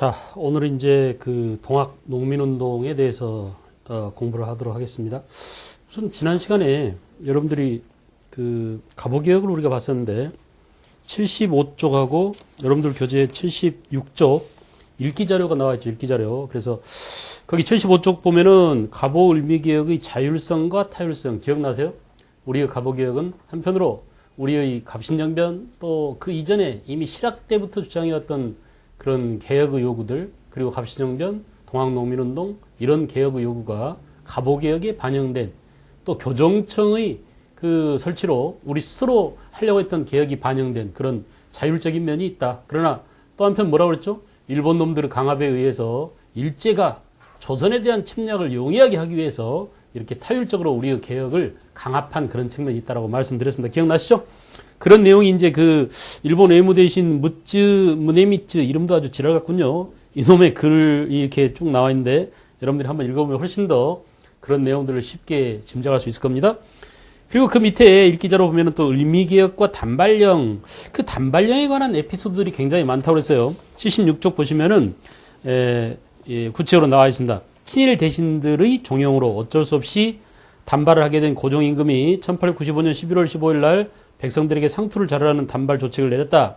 자, 오늘은 이제 그 동학 농민운동에 대해서 공부를 하도록 하겠습니다. 우선 지난 시간에 여러분들이 그 갑오개혁을 우리가 봤었는데 75쪽하고 여러분들 교재 76쪽 읽기 자료가 나와 있죠. 읽기 자료. 그래서 거기 75쪽 보면은 갑오을미개혁의 자율성과 타율성 기억나세요? 우리의 갑오개혁은 한편으로 우리의 갑신정변 또 그 이전에 이미 실학 때부터 주장해왔던 그런 개혁의 요구들 그리고 갑신정변, 동학농민운동 이런 개혁의 요구가 갑오개혁에 반영된 또 교정청의 그 설치로 우리 스스로 하려고 했던 개혁이 반영된 그런 자율적인 면이 있다. 그러나 또 한편 뭐라고 그랬죠? 일본 놈들의 강압에 의해서 일제가 조선에 대한 침략을 용이하게 하기 위해서 이렇게 타율적으로 우리의 개혁을 강압한 그런 측면이 있다라고 말씀드렸습니다. 기억나시죠? 그런 내용이 이제 그 일본 외무대신 무네미츠 이름도 아주 지랄 같군요. 이놈의 글 이렇게 쭉 나와 있는데 여러분들이 한번 읽어보면 훨씬 더 그런 내용들을 쉽게 짐작할 수 있을 겁니다. 그리고 그 밑에 읽기자로 보면은 또 을미개혁과 단발령, 그 단발령에 관한 에피소드들이 굉장히 많다고 그랬어요. 76쪽 보시면은 구체적으로 나와 있습니다. 친일 대신들의 종용으로 어쩔 수 없이 단발을 하게 된 고종임금이 1895년 11월 15일 날 백성들에게 상투를 자르라는 단발 조책을 내렸다.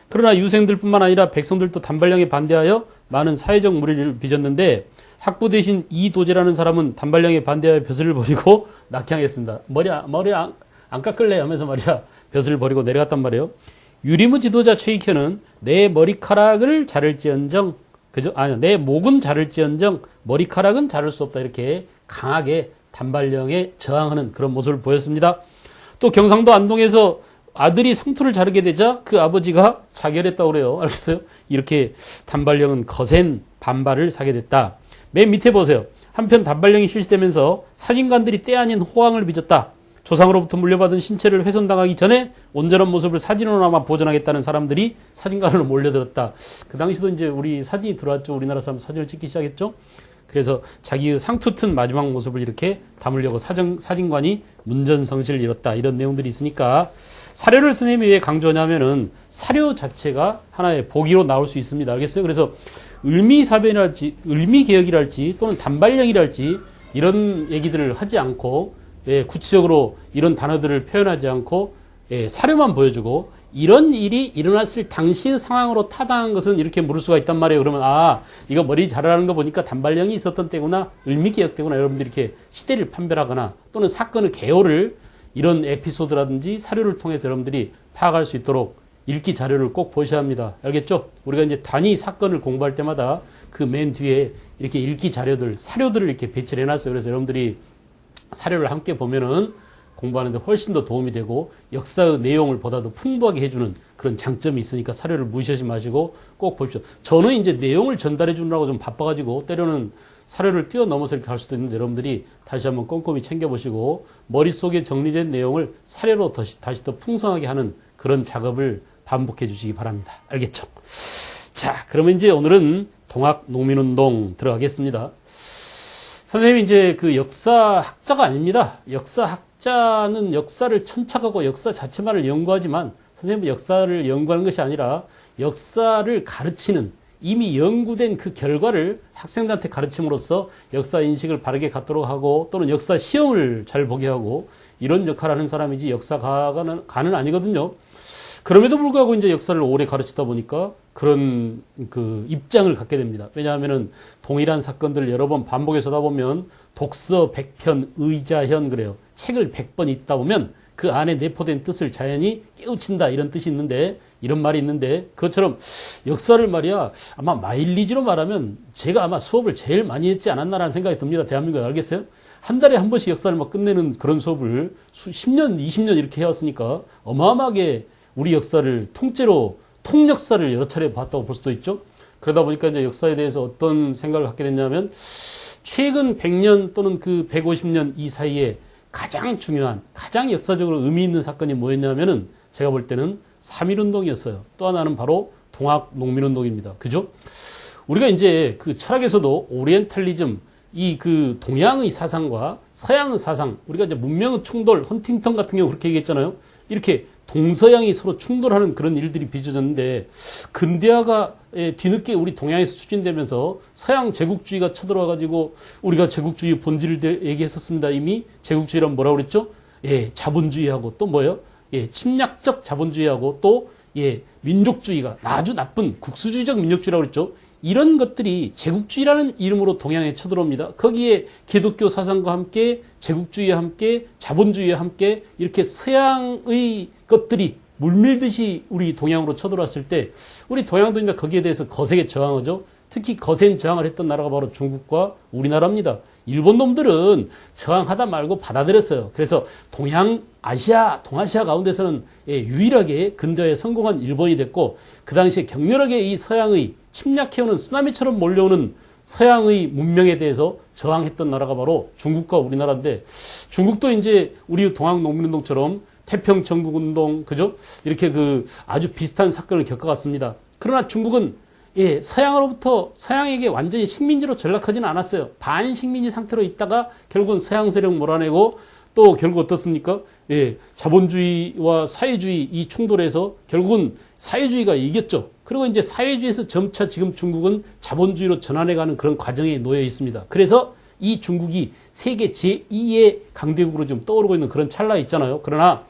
그러나 유생들뿐만 아니라 백성들도 단발령에 반대하여 많은 사회적 무리를 빚었는데 학부 대신 이도제라는 사람은 단발령에 반대하여 벼슬을 버리고 낙향했습니다. 머리 안 깎을래 하면서 말이야 벼슬을 버리고 내려갔단 말이에요. 유리무 지도자 최익현은 내 머리카락을 자를지언정 내 목은 자를지언정 머리카락은 자를 수 없다. 이렇게 강하게 단발령에 저항하는 그런 모습을 보였습니다. 또 경상도 안동에서 아들이 상투를 자르게 되자 그 아버지가 자결했다고 그래요. 알겠어요? 이렇게 단발령은 거센 반발을 사게 됐다. 맨 밑에 보세요. 한편 단발령이 실시되면서 사진관들이 때 아닌 호황을 빚었다. 조상으로부터 물려받은 신체를 훼손당하기 전에 온전한 모습을 사진으로나마 보존하겠다는 사람들이 사진관으로 몰려들었다. 그 당시도 이제 우리 사진이 들어왔죠. 우리나라 사람 사진을 찍기 시작했죠. 그래서 자기의 상투 튼 마지막 모습을 이렇게 담으려고 사진관이 문전성시를 이뤘다. 이런 내용들이 있으니까 사료를 선생님이 왜 강조하냐면은 사료 자체가 하나의 보기로 나올 수 있습니다. 알겠어요? 그래서 을미사변이랄지 을미개혁이랄지 또는 단발령이랄지 이런 얘기들을 하지 않고 구체적으로 이런 단어들을 표현하지 않고 사료만 보여주고 이런 일이 일어났을 당시의 상황으로 타당한 것은 이렇게 물을 수가 있단 말이에요. 그러면 이거 머리 자르라는 거 보니까 단발령이 있었던 때구나 을미개혁 때구나 여러분들이 이렇게 시대를 판별하거나 또는 사건의 개요를 이런 에피소드라든지 사료를 통해서 여러분들이 파악할 수 있도록 읽기 자료를 꼭 보셔야 합니다. 알겠죠? 우리가 이제 단위 사건을 공부할 때마다 그 맨 뒤에 이렇게 읽기 자료들, 사료들을 이렇게 배치를 해놨어요. 그래서 여러분들이 사료를 함께 보면은 공부하는데 훨씬 더 도움이 되고 역사의 내용을 보다도 풍부하게 해주는 그런 장점이 있으니까 사료를 무시하지 마시고 꼭 보십시오. 저는 이제 내용을 전달해 주느라고 좀 바빠가지고 때로는 사료를 뛰어넘어서 이렇게 할 수도 있는데 여러분들이 다시 한번 꼼꼼히 챙겨보시고 머릿속에 정리된 내용을 사료로 다시 더 풍성하게 하는 그런 작업을 반복해 주시기 바랍니다. 알겠죠? 자, 그러면 이제 오늘은 동학 농민운동 들어가겠습니다. 선생님이 이제 그 역사학자가 아닙니다. 역사학자는 역사를 천착하고 역사 자체만을 연구하지만 선생님은 역사를 연구하는 것이 아니라 역사를 가르치는 이미 연구된 그 결과를 학생들한테 가르침으로써 역사 인식을 바르게 갖도록 하고 또는 역사 시험을 잘 보게 하고 이런 역할을 하는 사람이지 역사가는 아니거든요. 그럼에도 불구하고 이제 역사를 오래 가르치다 보니까 그런 그 입장을 갖게 됩니다. 왜냐하면은 동일한 사건들을 여러 번 반복해서 하다 보면 독서 100편 의자현 그래요. 책을 100번 읽다 보면 그 안에 내포된 뜻을 자연히 깨우친다 이런 뜻이 있는데 이런 말이 있는데 그것처럼 역사를 말이야 아마 마일리지로 말하면 제가 아마 수업을 제일 많이 했지 않았나라는 생각이 듭니다. 대한민국에 알겠어요? 한 달에 한 번씩 역사를 막 끝내는 그런 수업을 10년, 20년 이렇게 해왔으니까 어마어마하게 우리 역사를 통째로 통역사를 여러 차례 봤다고 볼 수도 있죠. 그러다 보니까 이제 역사에 대해서 어떤 생각을 갖게 됐냐면 최근 100년 또는 그 150년 이 사이에 가장 중요한 가장 역사적으로 의미 있는 사건이 뭐였냐면은 제가 볼 때는 3.1운동이었어요. 또 하나는 바로 동학농민운동입니다. 그죠? 우리가 이제 그 철학에서도 오리엔탈리즘 이 그 동양의 사상과 서양의 사상 우리가 이제 문명의 충돌 헌팅턴 같은 경우 그렇게 얘기했잖아요. 이렇게 동서양이 서로 충돌하는 그런 일들이 빚어졌는데 근대화가 뒤늦게 우리 동양에서 추진되면서 서양 제국주의가 쳐들어와가지고 우리가 제국주의 본질을 얘기했었습니다. 이미 제국주의란 뭐라고 그랬죠? 자본주의하고 또 뭐예요? 침략적 자본주의하고 또 민족주의가 아주 나쁜 국수주의적 민족주의라고 그랬죠. 이런 것들이 제국주의라는 이름으로 동양에 쳐들어옵니다. 거기에 기독교 사상과 함께 제국주의와 함께 자본주의와 함께 이렇게 서양의 것들이 물밀듯이 우리 동양으로 쳐들어왔을 때 우리 동양도 이제 거기에 대해서 거세게 저항하죠. 특히 거센 저항을 했던 나라가 바로 중국과 우리나라입니다. 일본 놈들은 저항하다 말고 받아들였어요. 그래서 동아시아 가운데서는 유일하게 근대화에 성공한 일본이 됐고 그 당시에 격렬하게 이 서양의 침략해오는 쓰나미처럼 몰려오는 서양의 문명에 대해서 저항했던 나라가 바로 중국과 우리나라인데 중국도 이제 우리 동학농민운동처럼 태평전국운동 그죠? 이렇게 아주 비슷한 사건을 겪어갔습니다. 그러나 중국은 서양으로부터 서양에게 완전히 식민지로 전락하지는 않았어요. 반식민지 상태로 있다가 결국은 서양 세력 몰아내고 또 결국 어떻습니까? 자본주의와 사회주의 이 충돌에서 결국은 사회주의가 이겼죠. 그리고 이제 사회주의에서 점차 지금 중국은 자본주의로 전환해가는 그런 과정에 놓여 있습니다. 그래서 이 중국이 세계 제2의 강대국으로 좀 떠오르고 있는 그런 찰나 있잖아요. 그러나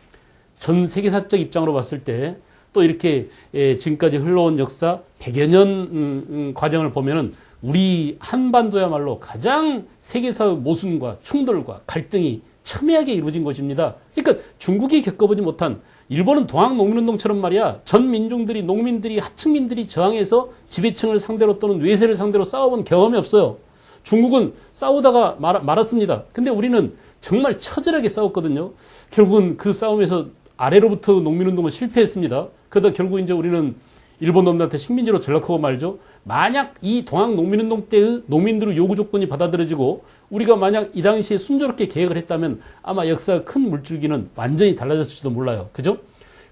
전 세계사적 입장으로 봤을 때 또 이렇게 지금까지 흘러온 역사 100여 년 과정을 보면은 우리 한반도야말로 가장 세계사의 모순과 충돌과 갈등이 첨예하게 이루어진 것입니다. 그러니까 중국이 겪어보지 못한 일본은 동학농민운동처럼 말이야 전 민중들이 농민들이 하층민들이 저항해서 지배층을 상대로 또는 외세를 상대로 싸워본 경험이 없어요. 중국은 싸우다가 말았습니다. 근데 우리는 정말 처절하게 싸웠거든요. 결국은 그 싸움에서 아래로부터 농민운동은 실패했습니다. 그러다 결국 이제 우리는 일본 놈들한테 식민지로 전락하고 말죠. 만약 이 동학농민운동 때의 농민들의 요구 조건이 받아들여지고 우리가 만약 이 당시에 순조롭게 계획을 했다면 아마 역사의 큰 물줄기는 완전히 달라졌을지도 몰라요. 그죠?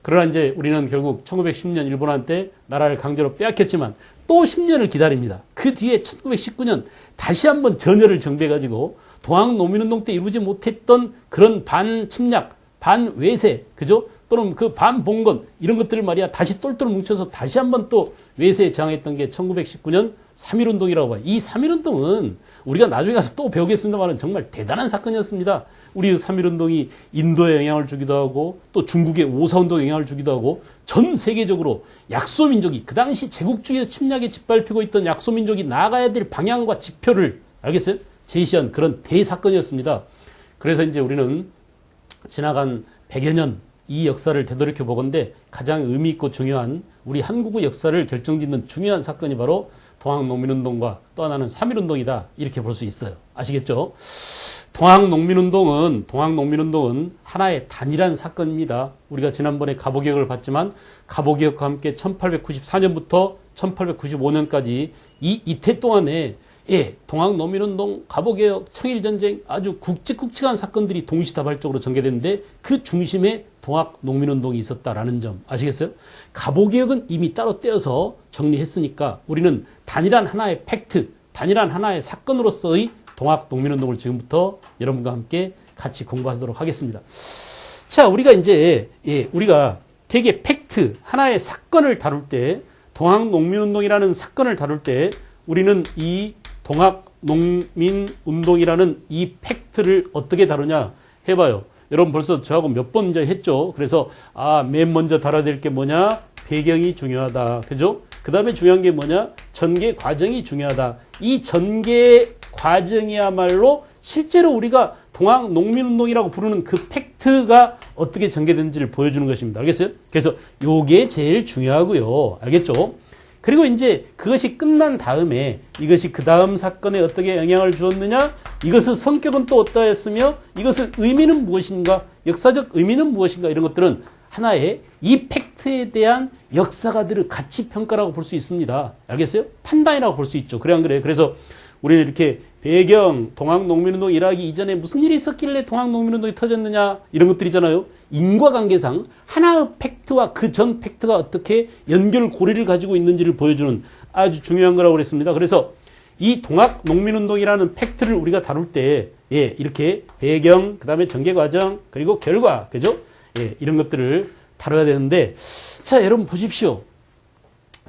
그러나 이제 우리는 결국 1910년 일본한테 나라를 강제로 빼앗겼지만 또 10년을 기다립니다. 그 뒤에 1919년 다시 한번 전열을 정비해가지고 동학농민운동 때 이루지 못했던 그런 반침략, 반외세, 그죠? 또는 그 반봉건, 이런 것들을 말이야, 다시 똘똘 뭉쳐서 다시 한번 또 외세에 저항했던 게 1919년 3.1운동이라고 봐요. 이 3.1운동은 우리가 나중에 가서 또 배우겠습니다만 정말 대단한 사건이었습니다. 우리 3.1운동이 인도에 영향을 주기도 하고 또 중국의 5.4운동에 영향을 주기도 하고 전 세계적으로 약소민족이 그 당시 제국주의 침략에 짓밟히고 있던 약소민족이 나아가야 될 방향과 지표를 알겠어요? 제시한 그런 대사건이었습니다. 그래서 이제 우리는 지나간 100여 년 이 역사를 되돌이켜 보건대 가장 의미 있고 중요한 우리 한국의 역사를 결정짓는 중요한 사건이 바로 동학농민운동과 또 하나는 3.1운동이다. 이렇게 볼 수 있어요. 아시겠죠? 동학농민운동은 하나의 단일한 사건입니다. 우리가 지난번에 갑오개혁을 봤지만 갑오개혁과 함께 1894년부터 1895년까지 이 이태 동안에 동학농민운동, 갑오개혁, 청일전쟁 아주 굵직굵직한 사건들이 동시다발적으로 전개됐는데 그 중심에 동학농민운동이 있었다라는 점 아시겠어요? 갑오개혁은 이미 따로 떼어서 정리했으니까 우리는 단일한 하나의 팩트, 단일한 하나의 사건으로서의 동학농민운동을 지금부터 여러분과 함께 같이 공부하도록 하겠습니다. 자, 우리가 이제 우리가 되게 팩트, 하나의 사건을 다룰 때 동학농민운동이라는 사건을 다룰 때 우리는 이 동학농민운동이라는 이 팩트를 어떻게 다루냐 해봐요. 여러분 벌써 저하고 몇 번 이제 했죠. 그래서 맨 먼저 다뤄야 될 게 뭐냐? 배경이 중요하다. 그죠? 그 다음에 중요한 게 뭐냐? 전개 과정이 중요하다. 이 전개 과정이야말로 실제로 우리가 동학농민운동이라고 부르는 그 팩트가 어떻게 전개되는지를 보여주는 것입니다. 알겠어요? 그래서 요게 제일 중요하고요. 알겠죠? 그리고 이제 그것이 끝난 다음에 이것이 그 다음 사건에 어떻게 영향을 주었느냐, 이것의 성격은 또 어떠했으며 이것의 의미는 무엇인가, 역사적 의미는 무엇인가, 이런 것들은 하나의 이 팩트에 대한 역사가들의 가치 평가라고 볼 수 있습니다. 알겠어요? 판단이라고 볼 수 있죠. 그래 안 그래요? 그래서 우리는 이렇게 배경, 동학농민운동 일하기 이전에 무슨 일이 있었길래 동학농민운동이 터졌느냐, 이런 것들이잖아요. 인과관계상 하나의 팩트와 그 전 팩트가 어떻게 연결고리를 가지고 있는지를 보여주는 아주 중요한 거라고 그랬습니다. 그래서 이 동학농민운동이라는 팩트를 우리가 다룰 때 이렇게 배경, 그 다음에 전개과정, 그리고 결과, 그죠? 이런 것들을 다뤄야 되는데, 자, 여러분 보십시오.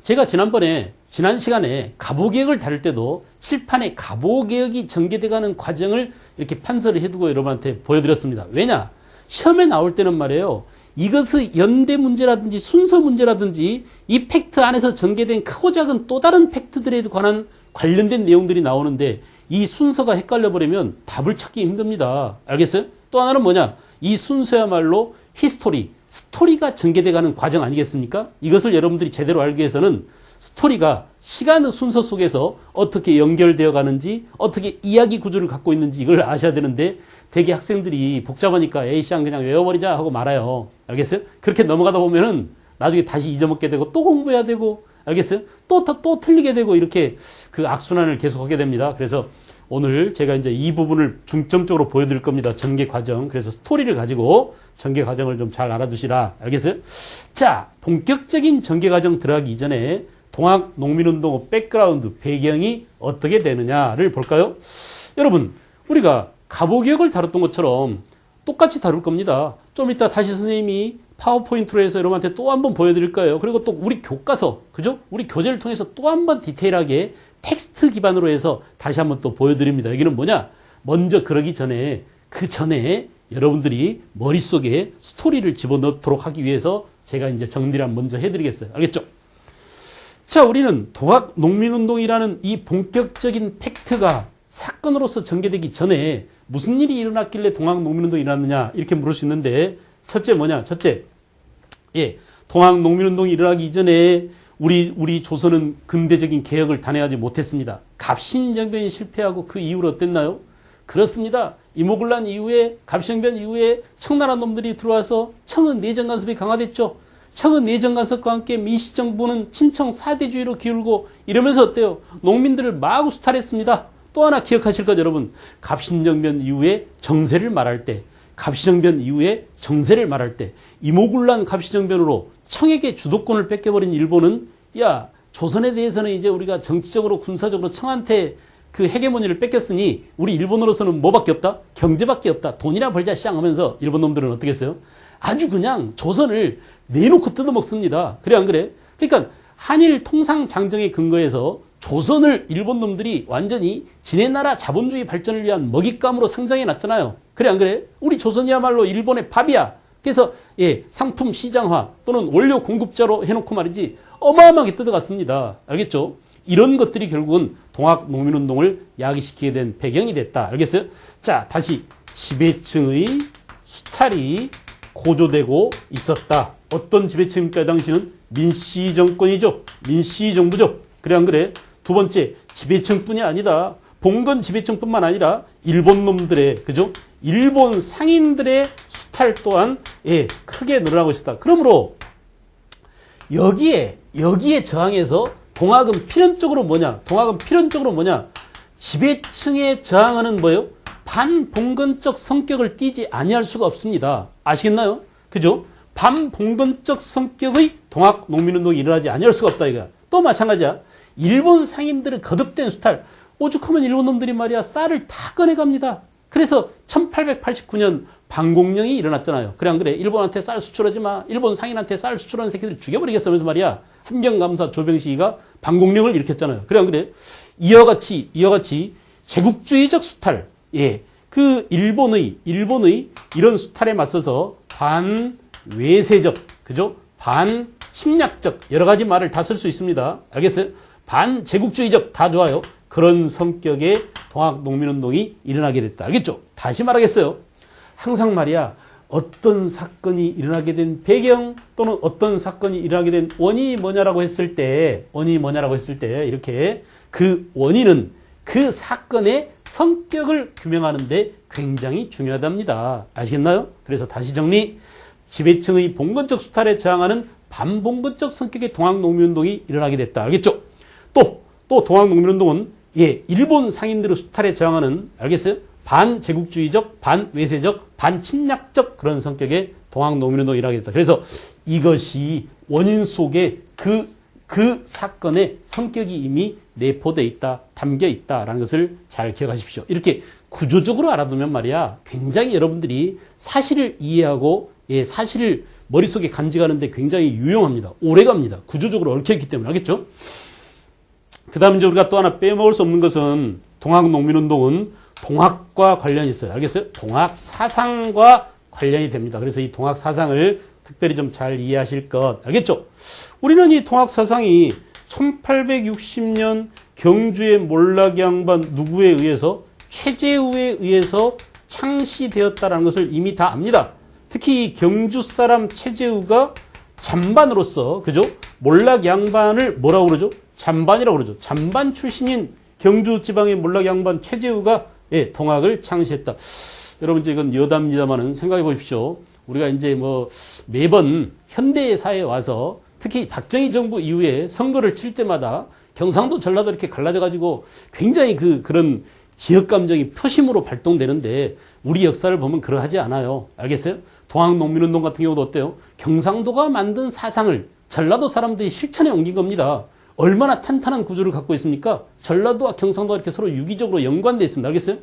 제가 지난 시간에 갑오개혁을 다룰 때도 칠판에 갑오개혁이 전개돼가는 과정을 이렇게 판서를 해두고 여러분한테 보여드렸습니다. 왜냐? 시험에 나올 때는 말이에요. 이것의 연대 문제라든지 순서 문제라든지 이 팩트 안에서 전개된 크고 작은 또 다른 팩트들에 관한 관련된 내용들이 나오는데 이 순서가 헷갈려 버리면 답을 찾기 힘듭니다. 알겠어요? 또 하나는 뭐냐? 이 순서야말로 히스토리, 스토리가 전개돼가는 과정 아니겠습니까? 이것을 여러분들이 제대로 알기 위해서는 스토리가 시간의 순서 속에서 어떻게 연결되어 가는지, 어떻게 이야기 구조를 갖고 있는지 이걸 아셔야 되는데 대개 학생들이 복잡하니까 에이씨양 그냥 외워버리자 하고 말아요. 알겠어요? 그렇게 넘어가다 보면은 나중에 다시 잊어먹게 되고 또 공부해야 되고, 알겠어요? 또 틀리게 되고 이렇게 그 악순환을 계속하게 됩니다. 그래서 오늘 제가 이제 이 부분을 중점적으로 보여드릴 겁니다. 전개 과정. 그래서 스토리를 가지고 전개 과정을 좀 잘 알아두시라. 알겠어요? 자, 본격적인 전개 과정 들어가기 이전에 동학 농민운동 백그라운드 배경이 어떻게 되느냐를 볼까요? 여러분, 우리가 갑오개혁을 다뤘던 것처럼 똑같이 다룰 겁니다. 좀 이따 다시 선생님이 파워포인트로 해서 여러분한테 또 한 번 보여드릴 거예요. 그리고 또 우리 교과서, 그죠? 우리 교재를 통해서 또 한 번 디테일하게 텍스트 기반으로 해서 다시 한번 또 보여드립니다. 여기는 뭐냐? 먼저 그러기 전에, 그 전에 여러분들이 머릿속에 스토리를 집어넣도록 하기 위해서 제가 이제 정리를 먼저 해드리겠어요. 알겠죠? 자, 우리는 동학 농민운동이라는 이 본격적인 팩트가 사건으로서 전개되기 전에 무슨 일이 일어났길래 동학 농민운동이 일어났느냐 이렇게 물을 수 있는데, 첫째 뭐냐? 첫째, 동학 농민운동이 일어나기 이전에 우리 조선은 근대적인 개혁을 단행하지 못했습니다. 갑신정변이 실패하고 그 이후로 어땠나요? 그렇습니다. 이모군란 이후에, 갑신정변 이후에 청나라 놈들이 들어와서 청은 내정 간섭이 강화됐죠. 청은 내정 간섭과 함께 민씨정부는 친청 사대주의로 기울고 이러면서 어때요? 농민들을 마구 수탈했습니다. 또 하나 기억하실 것 여러분, 갑신정변 이후에 정세를 말할 때, 갑신정변 이후에 정세를 말할 때 이모군란 갑신정변으로 청에게 주도권을 뺏겨버린 일본은, 야, 조선에 대해서는 이제 우리가 정치적으로 군사적으로 청한테 그 헤게모니를 뺏겼으니 우리 일본으로서는 뭐밖에 없다? 경제밖에 없다. 돈이나 벌자 쌍 하면서 일본 놈들은 어떻게 했어요? 아주 그냥 조선을 내놓고 뜯어먹습니다. 그래 안 그래? 그러니까 한일 통상장정에 근거해서 조선을 일본 놈들이 완전히 지네 나라 자본주의 발전을 위한 먹잇감으로 상정해 놨잖아요. 그래 안 그래? 우리 조선이야말로 일본의 밥이야. 그래서 상품 시장화 또는 원료 공급자로 해놓고 말이지 어마어마하게 뜯어갔습니다. 알겠죠? 이런 것들이 결국은 동학 농민운동을 야기시키게 된 배경이 됐다. 알겠어요? 자, 다시 지배층의 수탈이 고조되고 있었다. 어떤 지배층입니까? 당시는 민씨 정권이죠. 민씨 정부죠. 그래 안 그래? 두 번째, 지배층뿐이 아니다. 봉건 지배층뿐만 아니라 일본 놈들의, 그죠? 일본 상인들의 수탈 또한 크게 늘어나고 있었다. 그러므로 여기에 저항해서 동학은 필연적으로 뭐냐? 지배층에 저항하는 뭐예요? 반봉건적 성격을 띠지 아니할 수가 없습니다. 아시겠나요? 그죠? 반봉건적 성격의 동학 농민운동이 일어나지 아니할 수가 없다 이거야. 또 마찬가지야. 일본 상인들은 거듭된 수탈. 오죽하면 일본 놈들이 말이야 쌀을 다 꺼내갑니다. 그래서 1889년 반공령이 일어났잖아요. 그래 안 그래? 일본한테 쌀 수출하지 마. 일본 상인한테 쌀 수출하는 새끼들 죽여버리겠어. 말이야. 함경감사 조병식이가 반공령을 일으켰잖아요. 그래 안 그래? 이와 같이 제국주의적 수탈. 그 일본의 이런 수탈에 맞서서 반외세적, 그죠? 반침략적 여러 가지 말을 다 쓸 수 있습니다. 알겠어요? 반제국주의적 다 좋아요. 그런 성격의 동학 농민운동이 일어나게 됐다. 알겠죠? 다시 말하겠어요. 항상 말이야 어떤 사건이 일어나게 된 배경 또는 어떤 사건이 일어나게 된 원인이 뭐냐라고 했을 때 이렇게 그 원인은 그 사건의 성격을 규명하는데 굉장히 중요하답니다. 아시겠나요? 그래서 다시 정리. 지배층의 봉건적 수탈에 저항하는 반봉건적 성격의 동학농민운동이 일어나게 됐다. 알겠죠? 또 동학농민운동은 일본 상인들의 수탈에 저항하는, 알겠어요? 반제국주의적, 반외세적, 반침략적 그런 성격의 동학농민운동이 일어나게 됐다. 그래서 이것이 원인 속에 그 사건의 성격이 이미 내포되어 있다, 담겨 있다라는 것을 잘 기억하십시오. 이렇게 구조적으로 알아두면 말이야 굉장히 여러분들이 사실을 이해하고 사실을 머릿속에 간직하는데 굉장히 유용합니다. 오래갑니다. 구조적으로 얽혀있기 때문에. 알겠죠? 그 다음에 이제 우리가 또 하나 빼먹을 수 없는 것은 동학농민운동은 동학과 관련이 있어요. 알겠어요? 동학 사상과 관련이 됩니다. 그래서 이 동학 사상을 특별히 좀 잘 이해하실 것. 알겠죠? 우리는 이 동학 사상이 1860년 경주의 몰락 양반 누구에 의해서 최재우에 의해서 창시되었다는 것을 이미 다 압니다. 특히 이 경주 사람 최재우가 잠반으로서 그죠? 몰락 양반을 뭐라고 그러죠? 잠반이라고 그러죠. 잠반 출신인 경주 지방의 몰락 양반 최재우가 예, 동학을 창시했다. 여러분 이제 이건 여담입니다만은 생각해 보십시오. 우리가 이제 뭐 매번 현대 사회에 와서 특히 박정희 정부 이후에 선거를 칠 때마다 경상도 전라도 이렇게 갈라져 가지고 굉장히 그런 지역 감정이 표심으로 발동되는데 우리 역사를 보면 그러하지 않아요. 알겠어요? 동학농민운동 같은 경우도 어때요? 경상도가 만든 사상을 전라도 사람들이 실천에 옮긴 겁니다. 얼마나 탄탄한 구조를 갖고 있습니까? 전라도와 경상도가 이렇게 서로 유기적으로 연관되어 있습니다. 알겠어요?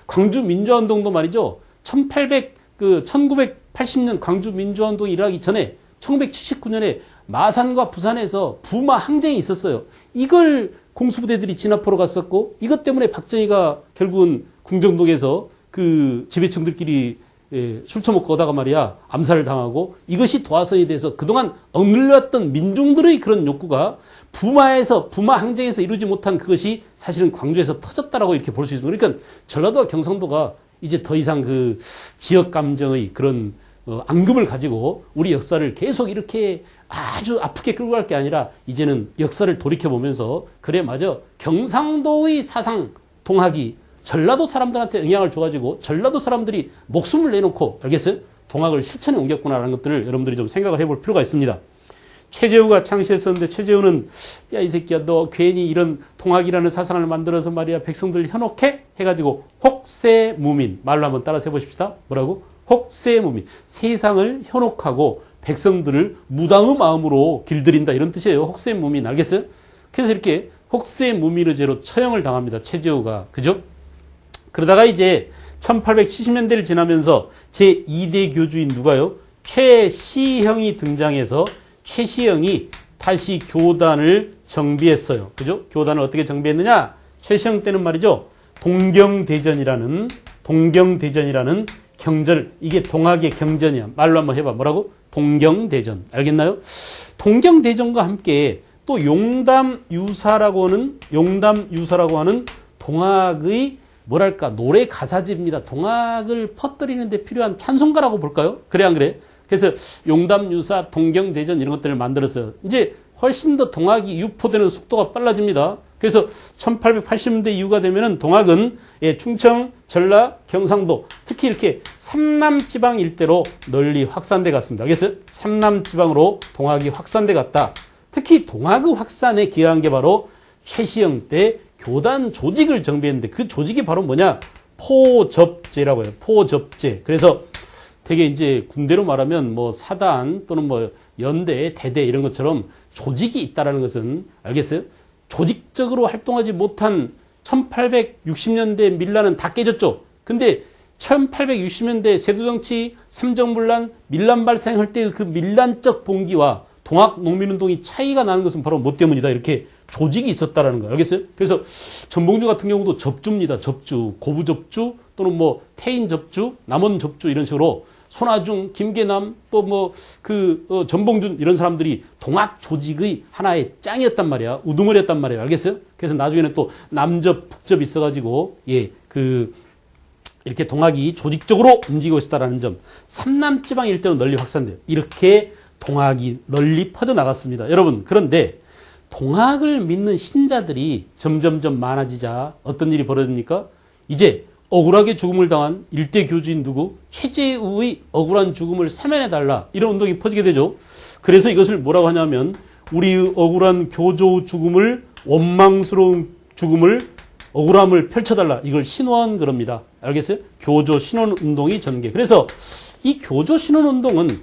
광주 민주화운동도 말이죠. 1980년 광주 민주화운동이 일어나기 전에 1979년에 마산과 부산에서 부마 항쟁이 있었어요. 이걸 공수부대들이 진압하러 갔었고 이것 때문에 박정희가 결국은 궁정동에서 그 지배층들끼리 술 처먹고 오다가 말이야 암살을 당하고 이것이 도화선이 돼서 그동안 억눌렸던 민중들의 그런 욕구가 부마 항쟁에서 이루지 못한 그것이 사실은 광주에서 터졌다라고 이렇게 볼 수 있습니다. 그러니까 전라도와 경상도가 이제 더 이상 그 지역 감정의 그런 앙금을 가지고 우리 역사를 계속 이렇게 아주 아프게 끌고 갈 게 아니라 이제는 역사를 돌이켜보면서 그래 맞아 경상도의 사상 동학이 전라도 사람들한테 영향을 줘가지고 전라도 사람들이 목숨을 내놓고 알겠어요? 동학을 실천에 옮겼구나라는 것들을 여러분들이 좀 생각을 해볼 필요가 있습니다. 최재우가 창시했었는데 최재우는 야 이 새끼야 너 괜히 이런 동학이라는 사상을 만들어서 말이야 백성들을 현혹해? 해가지고 혹세무민 말로 한번 따라서 해보십시다. 뭐라고? 혹세무민 세상을 현혹하고 백성들을 무당의 마음으로 길들인다 이런 뜻이에요. 혹세무민 알겠어요? 그래서 이렇게 혹세무민의 죄로 처형을 당합니다. 최재우가 그죠? 그러다가 이제 1870년대를 지나면서 제2대 교주인 누가요? 최시형이 등장해서 최시형이 다시 교단을 정비했어요. 그죠? 교단을 어떻게 정비했느냐? 최시형 때는 말이죠. 동경대전이라는 경전, 이게 동학의 경전이야. 말로 한번 해봐. 뭐라고? 동경대전. 알겠나요? 동경대전과 함께 또 용담유사라고 하는 동학의 뭐랄까 노래 가사집입니다. 동학을 퍼뜨리는 데 필요한 찬송가라고 볼까요? 그래 안 그래? 그래서 용담유사, 동경대전 이런 것들을 만들었어요. 이제 훨씬 더 동학이 유포되는 속도가 빨라집니다. 그래서 1880년대 이후가 되면은 동학은 충청, 전라, 경상도 특히 이렇게 삼남지방 일대로 널리 확산돼 갔습니다. 알겠어요? 삼남지방으로 동학이 확산돼 갔다. 특히 동학의 확산에 기여한 게 바로 최시형 때 교단 조직을 정비했는데 그 조직이 바로 뭐냐? 포접제라고 해요. 포접제. 그래서 되게 이제 군대로 말하면 뭐 사단 또는 뭐 연대, 대대 이런 것처럼 조직이 있다라는 것은 알겠어요? 조직적으로 활동하지 못한 1860년대 밀란은 다 깨졌죠. 근데 1860년대 세도정치, 삼정분란, 밀란 발생할 때 그 밀란적 봉기와 동학 농민운동이 차이가 나는 것은 바로 뭐 때문이다. 이렇게 조직이 있었다라는 거예요. 알겠어요? 그래서 전봉주 같은 경우도 접주입니다. 접주, 고부접주 또는 뭐 태인접주, 남원접주 이런 식으로 손아중, 김계남 또 뭐 전봉준 이런 사람들이 동학 조직의 하나의 짱이었단 말이야. 우두머리였단 말이에요. 알겠어요? 그래서 나중에는 또 남접, 북접이 있어가지고 이렇게 동학이 조직적으로 움직이고 있다라는 점. 삼남지방 일대로 널리 확산돼요. 이렇게 동학이 널리 퍼져나갔습니다. 여러분 그런데 동학을 믿는 신자들이 점점점 많아지자 어떤 일이 벌어집니까? 이제 억울하게 죽음을 당한 일대 교주인 누구? 최재우의 억울한 죽음을 사면해달라. 이런 운동이 퍼지게 되죠. 그래서 이것을 뭐라고 하냐면 우리의 억울한 교조 죽음을 원망스러운 죽음을 억울함을 펼쳐달라. 이걸 신원 그럽니다. 알겠어요? 교조 신원 운동이 전개. 그래서 이 교조 신원 운동은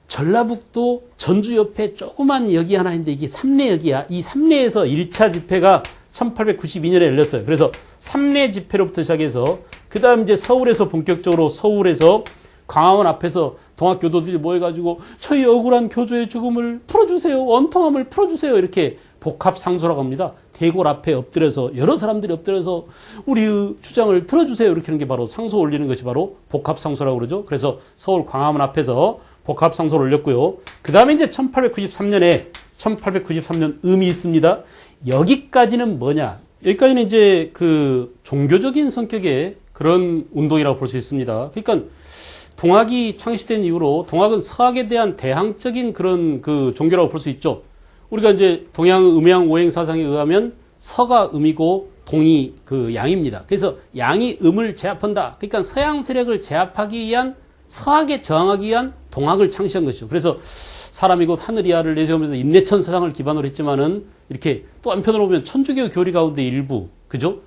전라북도 전주 옆에 조그만 역이 하나 있는데 이게 삼례역이야. 이 삼례에서 1차 집회가 1892년에 열렸어요. 그래서 삼례 집회로부터 시작해서 그 다음 이제 서울에서 본격적으로 서울에서 광화문 앞에서 동학 교도들이 모여가지고 저희 억울한 교조의 죽음을 풀어주세요. 원통함을 풀어주세요. 이렇게 복합상소라고 합니다. 대궐 앞에 엎드려서 여러 사람들이 엎드려서 우리의 주장을 들어주세요. 이렇게 하는 게 바로 상소 올리는 것이 바로 복합상소라고 그러죠. 그래서 서울 광화문 앞에서 복합상소를 올렸고요. 그 다음에 이제 1893년에 1893년 음이 있습니다. 여기까지는 뭐냐? 여기까지는 이제 그 종교적인 성격의 그런 운동이라고 볼 수 있습니다. 그러니까 동학이 창시된 이후로 동학은 서학에 대한 대항적인 그런 그 종교라고 볼 수 있죠. 우리가 이제 동양 음양 오행 사상에 의하면 서가 음이고 동이 그 양입니다. 그래서 양이 음을 제압한다. 그러니까 서양 세력을 제압하기 위한 서학에 저항하기 위한 동학을 창시한 것이죠. 그래서 사람이 곧 하늘이야를 내세우면서 인내천 사상을 기반으로 했지만은 이렇게 또 한편으로 보면 천주교 교리 가운데 일부 그죠?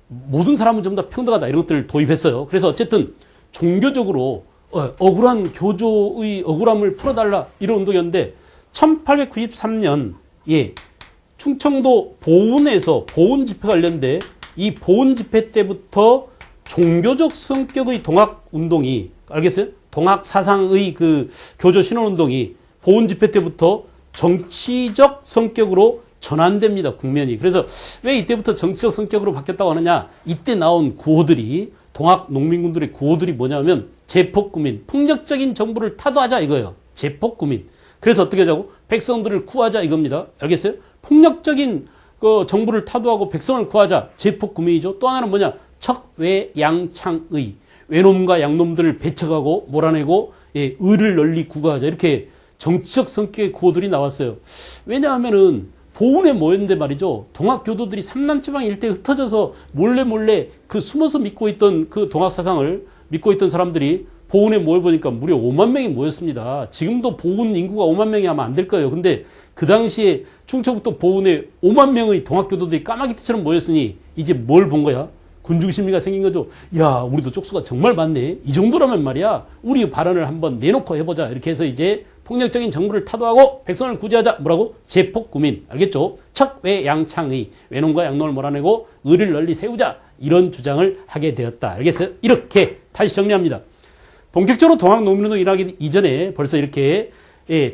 모든 사람은 전부 다 평등하다 이런 것들을 도입했어요. 그래서 어쨌든 종교적으로 억울한 교조의 억울함을 풀어달라 이런 운동이었는데 1893년 충청도 보은에서 보은 집회가 열렸는데 이 보은 집회 때부터 종교적 성격의 동학 운동이 알겠어요? 동학 사상의 그 교조 신원 운동이 보은 집회 때부터 정치적 성격으로 전환됩니다. 국면이. 그래서 왜 이때부터 정치적 성격으로 바뀌었다고 하느냐? 이때 나온 구호들이 동학 농민군들의 구호들이 뭐냐면 제폭구민, 폭력적인 정부를 타도하자 이거예요. 제폭구민. 그래서 어떻게 하자고? 백성들을 구하자 이겁니다. 알겠어요? 폭력적인 그 정부를 타도하고 백성을 구하자. 제폭구민이죠. 또 하나는 뭐냐? 척외양창의. 외놈과 양놈들을 배척하고 몰아내고 의를 널리 구가하자. 이렇게 정치적 성격의 구호들이 나왔어요. 왜냐하면은 보은에 모였는데 말이죠. 동학 교도들이 삼남지방 일대에 흩어져서 몰래 그 숨어서 믿고 있던 그 동학 사상을 믿고 있던 사람들이 보은에 모여보니까 무려 5만 명이 모였습니다. 지금도 보은 인구가 5만 명이 아마 안 될 거예요. 근데 그 당시에 충청북도 보은에 5만 명의 동학 교도들이 까마귀띠처럼 모였으니 이제 뭘 본 거야? 군중심리가 생긴 거죠. 야, 우리도 쪽수가 정말 많네. 이 정도라면 말이야. 우리 발언을 한번 내놓고 해보자. 이렇게 해서 이제 폭력적인 정부를 타도하고 백성을 구제하자. 뭐라고? 제폭구민. 알겠죠? 척외양창의. 외놈과 양놈을 몰아내고 의를 널리 세우자. 이런 주장을 하게 되었다. 알겠어요? 이렇게 다시 정리합니다. 본격적으로 동학농민운동이 일어나기 이전에 벌써 이렇게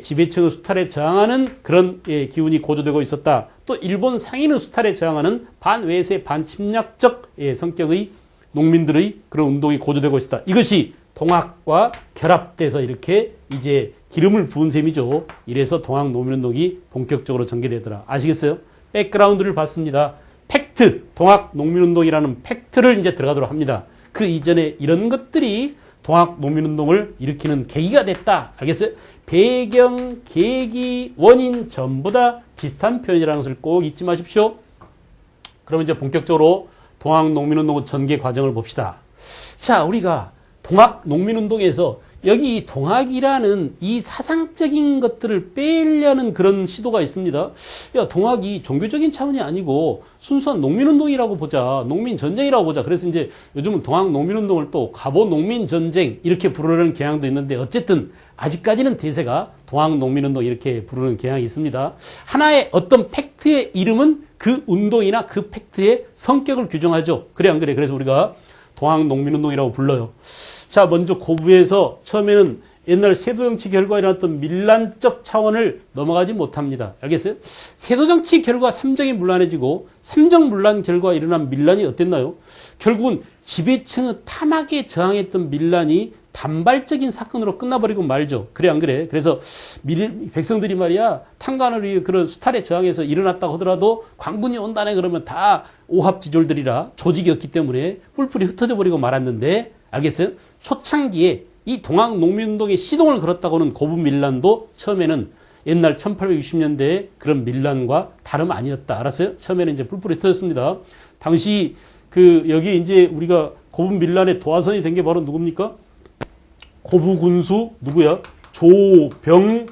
지배층의 수탈에 저항하는 그런 기운이 고조되고 있었다. 또 일본 상인의 수탈에 저항하는 반외세 반침략적 성격의 농민들의 그런 운동이 고조되고 있었다. 이것이 동학과 결합돼서 이렇게 이제 기름을 부은 셈이죠. 이래서 동학농민운동이 본격적으로 전개되더라. 아시겠어요? 백그라운드를 봤습니다. 팩트, 동학농민운동이라는 팩트를 이제 들어가도록 합니다. 그 이전에 이런 것들이 동학농민운동을 일으키는 계기가 됐다. 알겠어요? 배경, 계기, 원인 전부 다 비슷한 표현이라는 것을 꼭 잊지 마십시오. 그럼 이제 본격적으로 동학농민운동 전개 과정을 봅시다. 자, 우리가 동학농민운동에서 여기 이 동학이라는 이 사상적인 것들을 빼려는 그런 시도가 있습니다. 야, 동학이 종교적인 차원이 아니고 순수한 농민운동이라고 보자. 농민전쟁이라고 보자. 그래서 이제 요즘은 동학농민운동을 또 갑오농민전쟁 이렇게 부르는 경향도 있는데 어쨌든 아직까지는 대세가 동학농민운동 이렇게 부르는 경향이 있습니다. 하나의 어떤 팩트의 이름은 그 운동이나 그 팩트의 성격을 규정하죠. 그래 안 그래? 그래서 우리가 동학농민운동이라고 불러요. 자, 먼저 고부에서 처음에는 옛날 세도정치 결과에 일어났던 밀란적 차원을 넘어가지 못합니다. 알겠어요? 세도정치 결과 삼정이 문란해지고 삼정 문란 결과 일어난 밀란이 어땠나요? 결국은 지배층의 탐악에 저항했던 밀란이 단발적인 사건으로 끝나버리고 말죠. 그래 안 그래? 그래서 백성들이 말이야 탄관을 그런 수탈에 저항해서 일어났다고 하더라도 광군이 온다네 그러면 다 오합지졸들이라 조직이었기 때문에 뿔뿔이 흩어져 버리고 말았는데 알겠어요? 초창기에 이 동학농민운동에 시동을 걸었다고는 고부밀란도 처음에는 옛날 1860년대에 그런 밀란과 다름 아니었다. 알았어요? 처음에는 이제 뿔뿔이 흩어졌습니다. 당시 여기 이제 우리가 고부밀란의 도화선이 된 게 바로 누굽니까? 고부군수 누구야? 조병갑의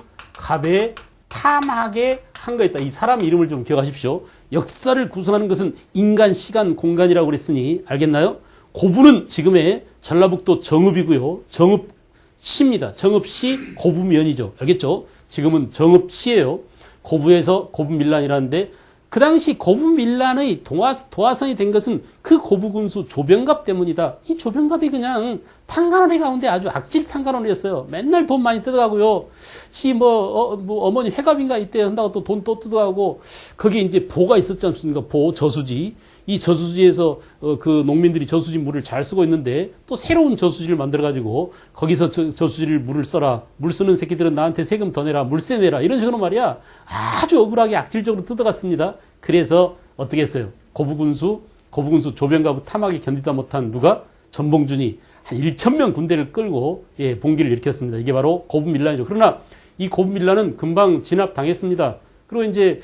탐하게 한거였다. 이 사람 이름을 좀 기억하십시오. 역사를 구성하는 것은 인간, 시간, 공간이라고 그랬으니 알겠나요? 고부는 지금의 전라북도 정읍이고요. 정읍시입니다. 정읍시 고부면이죠. 알겠죠? 지금은 정읍시예요. 고부에서 고부밀란이라는데 그 당시 고부밀란의 도화선이 된 것은 그 고부군수 조병갑 때문이다. 이 조병갑이 그냥 탕간원이 가운데 아주 악질 탕간원이었어요. 맨날 돈 많이 뜯어가고요. 어머니 회갑인가 이때 한다고 또 돈 또 뜯어가고, 거기 이제 보가 있었지 않습니까? 보, 저수지. 이 저수지에서 그 농민들이 저수지 물을 잘 쓰고 있는데 또 새로운 저수지를 만들어가지고 거기서 저수지를 물을 써라. 물 쓰는 새끼들은 나한테 세금 더 내라. 물세 내라. 이런 식으로 말이야. 아주 억울하게 악질적으로 뜯어갔습니다. 그래서 어떻게 했어요? 고부군수 조병갑의 탐욕에 견디다 못한 누가? 전봉준이 한 1,000명 군대를 끌고 봉기를 일으켰습니다. 이게 바로 고부밀란이죠. 그러나 이 고부밀란은 금방 진압당했습니다. 그리고 이제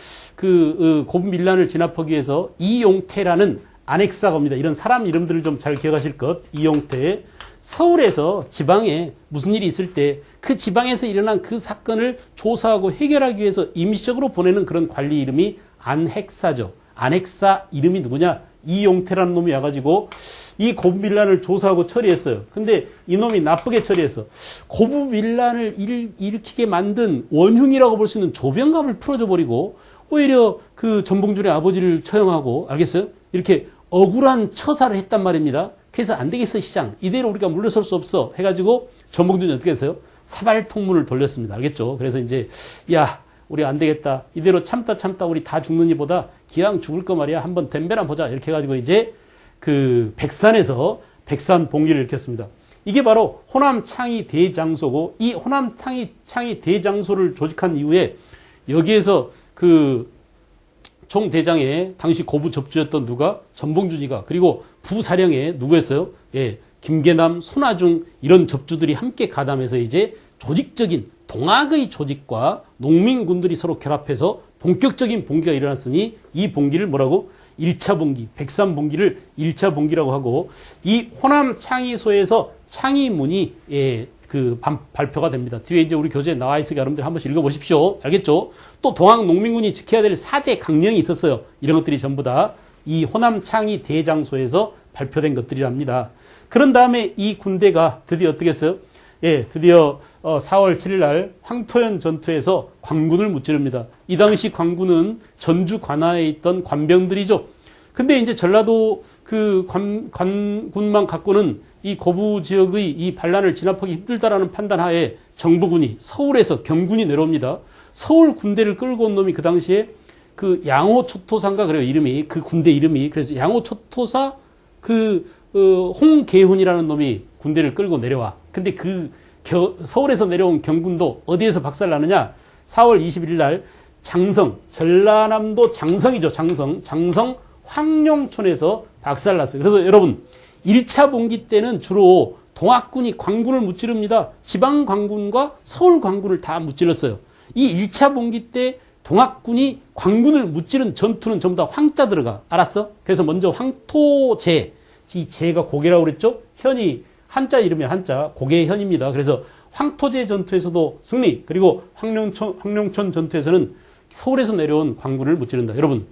고부밀란을 진압하기 위해서 이용태라는 안핵사가 옵니다. 이런 사람 이름들을 좀 잘 기억하실 것. 이용태. 서울에서 지방에 무슨 일이 있을 때 그 지방에서 일어난 그 사건을 조사하고 해결하기 위해서 임시적으로 보내는 그런 관리 이름이 안핵사죠. 안핵사 이름이 누구냐? 이용태라는 놈이 와가지고 이 고부밀란을 조사하고 처리했어요. 근데 이놈이 나쁘게 처리했어. 고부밀란을 일으키게 만든 원흉이라고 볼 수 있는 조병갑을 풀어줘 버리고 오히려 그 전봉준의 아버지를 처형하고, 알겠어요? 이렇게 억울한 처사를 했단 말입니다. 그래서 안 되겠어, 시장. 이대로 우리가 물러설 수 없어. 해가지고 전봉준이 어떻게 했어요? 사발통문을 돌렸습니다. 알겠죠? 그래서 이제 야, 우리 안 되겠다. 이대로 참다 우리 다 죽는 이보다 기왕 죽을 거 말이야. 한번 덤벼나 보자. 이렇게 해가지고 이제 그 백산에서 백산 봉기를 일으켰습니다. 이게 바로 호남 창의 대장소고, 이 호남 창의 대장소를 조직한 이후에 여기에서 그 총대장에 당시 고부 접주였던 누가? 전봉준이가, 그리고 부사령에 누구였어요? 예, 김계남, 손아중 이런 접주들이 함께 가담해서 이제 조직적인 동학의 조직과 농민군들이 서로 결합해서 본격적인 봉기가 일어났으니 이 봉기를 뭐라고? 1차 봉기, 백산 봉기를 1차 봉기라고 하고, 이 호남 창의소에서 창의문이 발표가 됩니다. 뒤에 이제 우리 교재에 나와 있으니까 여러분들 한 번씩 읽어보십시오. 알겠죠? 또 동학 농민군이 지켜야 될 4대 강령이 있었어요. 이런 것들이 전부 다 이 호남 창의 대장소에서 발표된 것들이랍니다. 그런 다음에 이 군대가 드디어 어떻게 했어요? 예, 드디어 4월 7일 날 황토현 전투에서 관군을 무찌릅니다. 이 당시 관군은 전주 관하에 있던 관병들이죠. 근데 이제 전라도 그 관군만 갖고는 이 고부 지역의 이 반란을 진압하기 힘들다라는 판단하에 정부군이 서울에서 경군이 내려옵니다. 서울 군대를 끌고 온 놈이 그 당시에 그 양호초토사인가 그래요, 이름이. 그 군대 이름이. 그래서 양호초토사 홍계훈이라는 놈이 군대를 끌고 내려와. 근데 서울에서 내려온 경군도 어디에서 박살나느냐? 4월 21일 날 전라남도 장성이죠. 장성 황룡촌에서 박살났어요. 그래서 여러분, 1차 봉기 때는 주로 동학군이 관군을 무찌릅니다. 지방 관군과 서울 관군을 다 무찔렀어요. 이 1차 봉기 때 동학군이 관군을 무찌른 전투는 전부 다 황자 들어가. 알았어? 그래서 먼저 황토제, 이 제가 고개라고 그랬죠? 현이 한자 이름이 한자, 고개의 현입니다. 그래서 황토제 전투에서도 승리, 그리고 황룡천 전투에서는 서울에서 내려온 관군을 무찌른다. 여러분,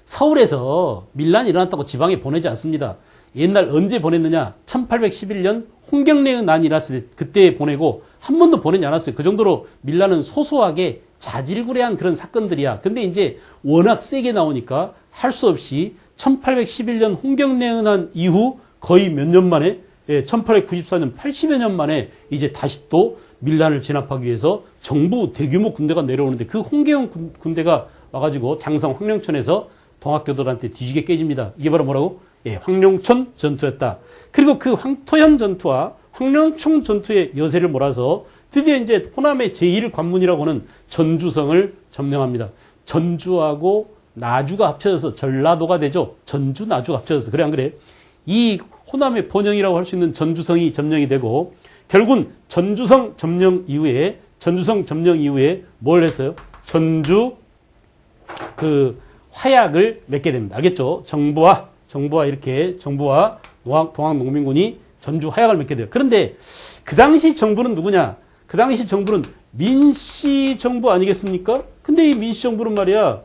서울에서 밀란이 일어났다고 지방에 보내지 않습니다. 옛날 언제 보냈느냐? 1811년 홍경래의 난이 일어났을 때 그때 보내고 한 번도 보내지 않았어요. 그 정도로 밀란은 소소하게 자질구레한 그런 사건들이야. 근데 이제 워낙 세게 나오니까 할 수 없이 1811년 홍경래의 난 이후 거의 몇 년 만에, 1894년 80여 년 만에 이제 다시 또 밀란을 진압하기 위해서 정부 대규모 군대가 내려오는데 그 홍계훈 군대가 와가지고 장성 황룡천에서 동학교들한테 뒤지게 깨집니다. 이게 바로 뭐라고? 황룡천 전투였다. 그리고 그 황토현 전투와 황룡천 전투의 여세를 몰아서 드디어 이제 호남의 제1관문이라고 하는 전주성을 점령합니다. 전주하고 나주가 합쳐져서 전라도가 되죠. 전주, 나주가 합쳐져서. 그래, 안 그래? 이 호남의 본영이라고 할 수 있는 전주성이 점령이 되고, 결국은 전주성 점령 이후에 뭘 했어요? 전주 화약을 맺게 됩니다. 알겠죠? 정부와 동학농민군이 전주 화약을 맺게 돼요. 그런데 그 당시 정부는 누구냐? 그 당시 정부는 민씨정부 아니겠습니까? 근데 이 민씨정부는 말이야,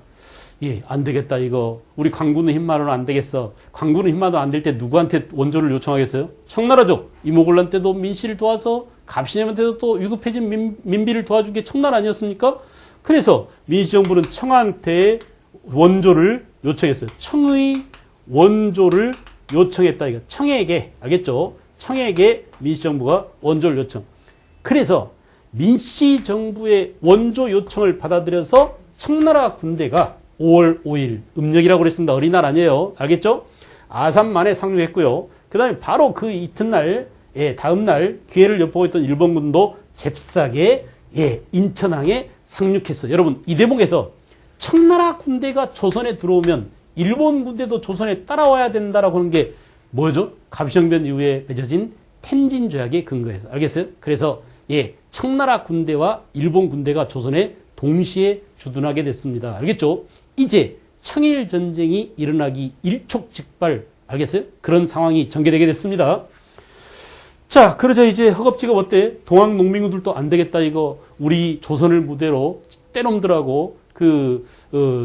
안 되겠다, 이거. 우리 관군의 힘만으로는 안 되겠어. 관군의 힘만으로 안 될 때 누구한테 원조를 요청하겠어요? 청나라죠. 이모곤란 때도 민씨를 도와서, 갑신혜한테도 또 위급해진 민비를 도와준 게 청나라 아니었습니까? 그래서 민씨정부는 청한테 원조를 요청했어요. 청의 원조를 요청했다. 이거 청에게, 알겠죠? 청에게 민씨정부가 원조를 요청. 그래서 민씨정부의 원조 요청을 받아들여서 청나라 군대가 5월 5일, 음력이라고 그랬습니다. 어린날 아니에요. 알겠죠? 아산만에 상륙했고요. 그 다음에 바로 그 이튿날, 다음날 기회를 엿보고 있던 일본군도 잽싸게, 인천항에 상륙했어요. 여러분, 이 대목에서 청나라 군대가 조선에 들어오면 일본 군대도 조선에 따라와야 된다라고 하는 게 뭐죠? 갑시정변 이후에 맺어진 텐진 조약의 근거에서. 알겠어요? 그래서, 청나라 군대와 일본 군대가 조선에 동시에 주둔하게 됐습니다. 알겠죠? 이제 청일 전쟁이 일어나기 일촉즉발, 알겠어요? 그런 상황이 전개되게 됐습니다. 자, 그러자 이제 허겁지겁 어때? 동학 농민군들도 안 되겠다 이거 우리 조선을 무대로 떼놈들하고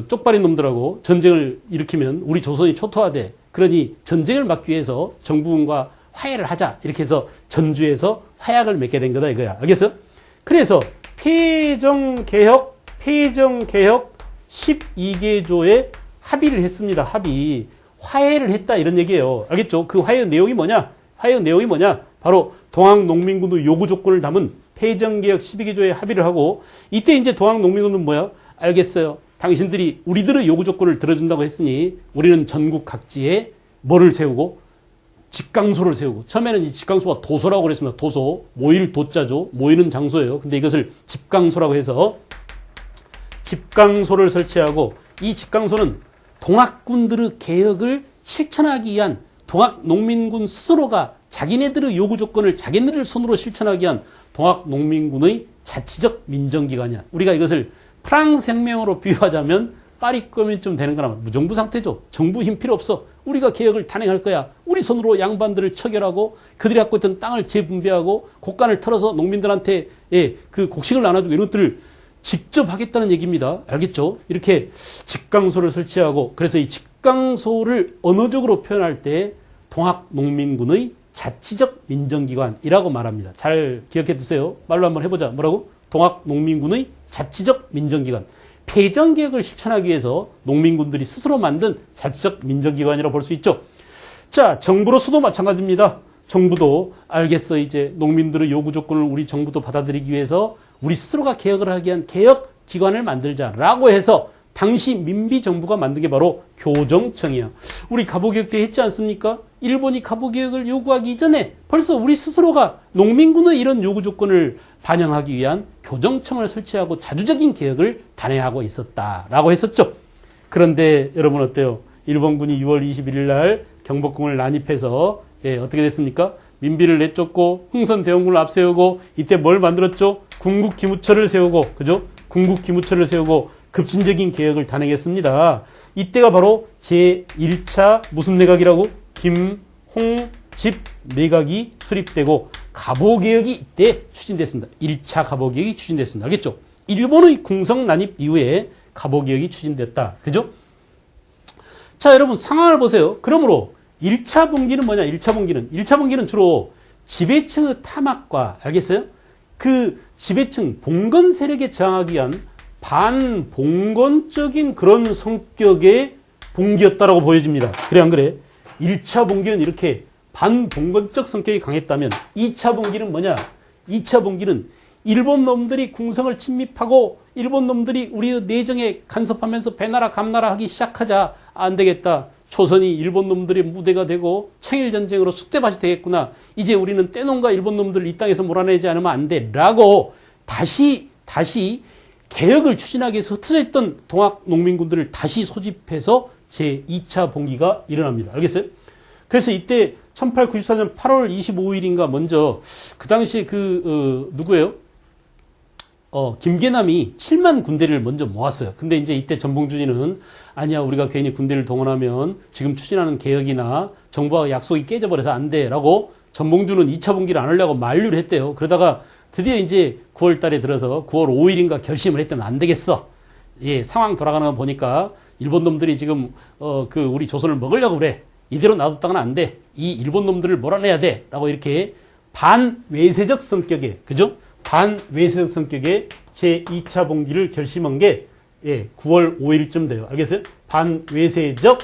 쪽발인 놈들하고 전쟁을 일으키면 우리 조선이 초토화돼. 그러니 전쟁을 막기 위해서 정부군과 화해를 하자. 이렇게 해서 전주에서 화약을 맺게 된 거다 이거야. 알겠어? 그래서 폐정개혁 12개조에 합의를 했습니다. 합의. 화해를 했다 이런 얘기예요. 알겠죠? 그 화해 내용이 뭐냐? 바로 동학농민군의 요구 조건을 담은 폐정개혁 12개조에 합의를 하고 이때 이제 동학농민군은 뭐야? 알겠어요. 당신들이 우리들의 요구 조건을 들어준다고 했으니 우리는 전국 각지에 뭐를 세우고 집강소를 세우고 처음에는 이 집강소가 도소라고 그랬습니다. 도소. 모일 도자죠. 모이는 장소예요. 근데 이것을 집강소라고 해서 집강소를 설치하고 이 집강소는 동학군들의 개혁을 실천하기 위한 동학농민군 스스로가 자기네들의 요구 조건을 자기네들 손으로 실천하기 위한 동학농민군의 자치적 민정기관이야. 우리가 이것을 프랑스 혁명으로 비유하자면 파리꺼면쯤 되는 거나 무정부 상태죠. 정부 힘 필요 없어. 우리가 개혁을 단행할 거야. 우리 손으로 양반들을 처결하고 그들이 갖고 있던 땅을 재분배하고 곡간을 털어서 농민들한테 그 곡식을 나눠주고 이런 것들을 직접 하겠다는 얘기입니다. 알겠죠? 이렇게 집강소를 설치하고 그래서 이 집강소를 언어적으로 표현할 때 동학농민군의 자치적 민정기관이라고 말합니다. 잘 기억해 두세요. 말로 한번 해보자. 뭐라고? 동학농민군의 자치적 민정기관. 폐정개혁을 실천하기 위해서 농민군들이 스스로 만든 자치적 민정기관이라고 볼 수 있죠. 자, 정부로서도 마찬가지입니다. 정부도 알겠어. 이제 농민들의 요구 조건을 우리 정부도 받아들이기 위해서 우리 스스로가 개혁을 하기 위한 개혁기관을 만들자라고 해서 당시 민비정부가 만든 게 바로 교정청이야. 우리 갑오개혁 때 했지 않습니까? 일본이 갑오개혁을 요구하기 전에 벌써 우리 스스로가 농민군의 이런 요구 조건을 반영하기 위한 교정청을 설치하고 자주적인 개혁을 단행하고 있었다라고 했었죠. 그런데 여러분 어때요? 일본군이 6월 21일 날 경복궁을 난입해서 어떻게 됐습니까? 민비를 내쫓고 흥선대원군을 앞세우고 이때 뭘 만들었죠? 궁국기무처를 세우고 그죠? 궁국기무처를 세우고 급진적인 개혁을 단행했습니다. 이때가 바로 제1차 무슨 내각이라고? 김홍집 내각이 수립되고 갑오개혁이 이때 추진됐습니다. 1차 갑오개혁이 추진됐습니다. 알겠죠? 일본의 궁성 난입 이후에 갑오개혁이 추진됐다. 그죠? 자, 여러분 상황을 보세요. 그러므로 1차 분기는 뭐냐? 1차 분기는 주로 지배층의 탐악과 알겠어요? 그 지배층 봉건 세력에 저항하기 위한 반봉건적인 그런 성격의 봉기였다라고 보여집니다. 그래 안 그래? 1차 봉기는 이렇게 반봉건적 성격이 강했다면 2차 봉기는 뭐냐? 2차 봉기는 일본 놈들이 궁성을 침입하고 일본 놈들이 우리의 내정에 간섭하면서 배나라 감나라 하기 시작하자 안 되겠다. 조선이 일본 놈들의 무대가 되고 청일전쟁으로 쑥대밭이 되겠구나. 이제 우리는 떼놈과 일본 놈들을 이 땅에서 몰아내지 않으면 안 돼. 라고 다시 개혁을 추진하기 위해서 흩어져 있던 동학농민군들을 다시 소집해서 제2차 봉기가 일어납니다. 알겠어요? 그래서 이때 1894년 8월 25일인가 먼저 그 당시에 누구예요? 김계남이 7만 군대를 먼저 모았어요. 근데 이제 이때 전봉준이는 아니야, 우리가 괜히 군대를 동원하면 지금 추진하는 개혁이나 정부와 약속이 깨져버려서 안 돼. 라고 전봉준은 2차 봉기를 안 하려고 만류를 했대요. 그러다가 드디어 이제 9월 달에 들어서 9월 5일인가 결심을 했더니 안 되겠어. 상황 돌아가는 거 보니까 일본 놈들이 지금, 우리 조선을 먹으려고 그래. 이대로 놔뒀다가는 안 돼. 이 일본 놈들을 몰아내야 돼. 라고 이렇게 반외세적 성격의, 그죠? 반외세적 성격의 제2차 봉기를 결심한 게 9월 5일쯤 돼요. 알겠어요? 반외세적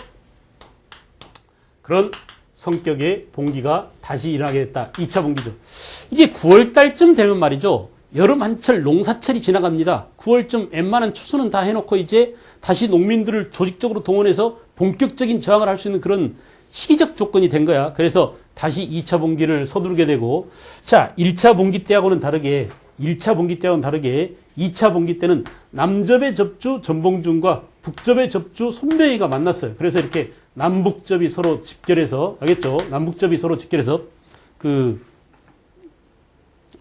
그런 성격의 봉기가 다시 일어나게 됐다. 2차 봉기죠. 이제 9월달쯤 되면 말이죠. 여름 한철 농사철이 지나갑니다. 9월쯤 웬만한 추수는 다 해놓고 이제 다시 농민들을 조직적으로 동원해서 본격적인 저항을 할 수 있는 그런 시기적 조건이 된 거야. 그래서 다시 2차 봉기를 서두르게 되고, 자, 1차 봉기 때하고는 다르게 2차 봉기 때는 남접의 접주 전봉준과 북접의 접주 손병희가 만났어요. 그래서 이렇게 남북접이 서로 집결해서, 알겠죠? 남북접이 서로 집결해서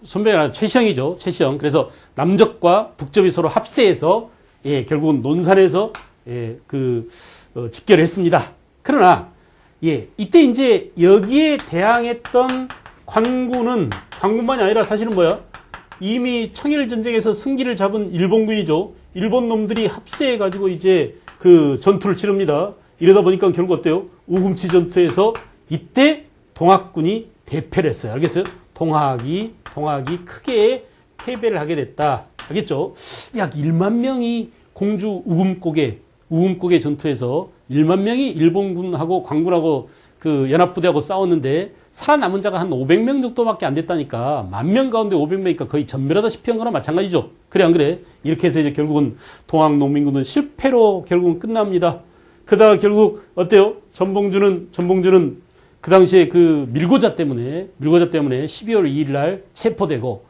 손병희가 아니라 최시영이죠. 최시영. 그래서 남접과 북접이 서로 합세해서 결국은 논산에서 집결을 했습니다. 그러나 이때 이제 여기에 대항했던 관군만이 아니라 사실은 뭐야? 이미 청일전쟁에서 승기를 잡은 일본군이죠. 일본 놈들이 합세해가지고 이제 그 전투를 치릅니다. 이러다 보니까 결국 어때요? 우금치 전투에서 이때 동학군이 대패를 했어요. 알겠어요? 동학이 크게 패배를 하게 됐다. 알겠죠? 약 1만 명이 공주 우금곡의 전투에서 1만 명이 일본군하고 관군하고 그 연합부대하고 싸웠는데 살아남은 자가 한 500명 정도밖에 안 됐다니까. 10,000명 가운데 500명이니까 거의 전멸하다시피 한 거나 마찬가지죠. 그래 안 그래? 이렇게 해서 이제 결국은 동학농민군은 실패로 결국은 끝납니다. 그러다가 결국 어때요? 전봉주는 그 당시에 그 밀고자 때문에 12월 2일 날 체포되고,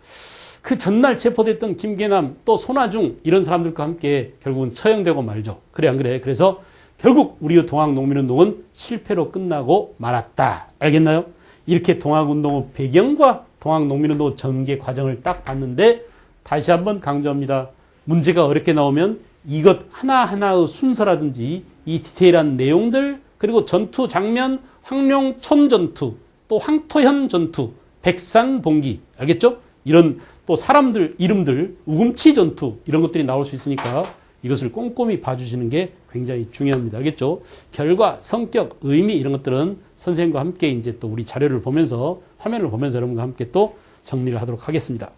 그 전날 체포됐던 김계남 또 손아중 이런 사람들과 함께 결국은 처형되고 말죠. 그래 안 그래? 그래서 결국 우리의 동학농민운동은 실패로 끝나고 말았다. 알겠나요? 이렇게 동학운동의 배경과 동학농민운동 전개 과정을 딱 봤는데, 다시 한번 강조합니다. 문제가 어렵게 나오면 이것 하나하나의 순서라든지 이 디테일한 내용들, 그리고 전투 장면, 황룡촌 전투, 또 황토현 전투, 백산봉기, 알겠죠? 이런 또 사람들 이름들, 우금치 전투 이런 것들이 나올 수 있으니까 이것을 꼼꼼히 봐주시는 게 굉장히 중요합니다. 알겠죠? 결과, 성격, 의미 이런 것들은 선생님과 함께 이제 또 우리 자료를 보면서, 화면을 보면서 여러분과 함께 또 정리를 하도록 하겠습니다.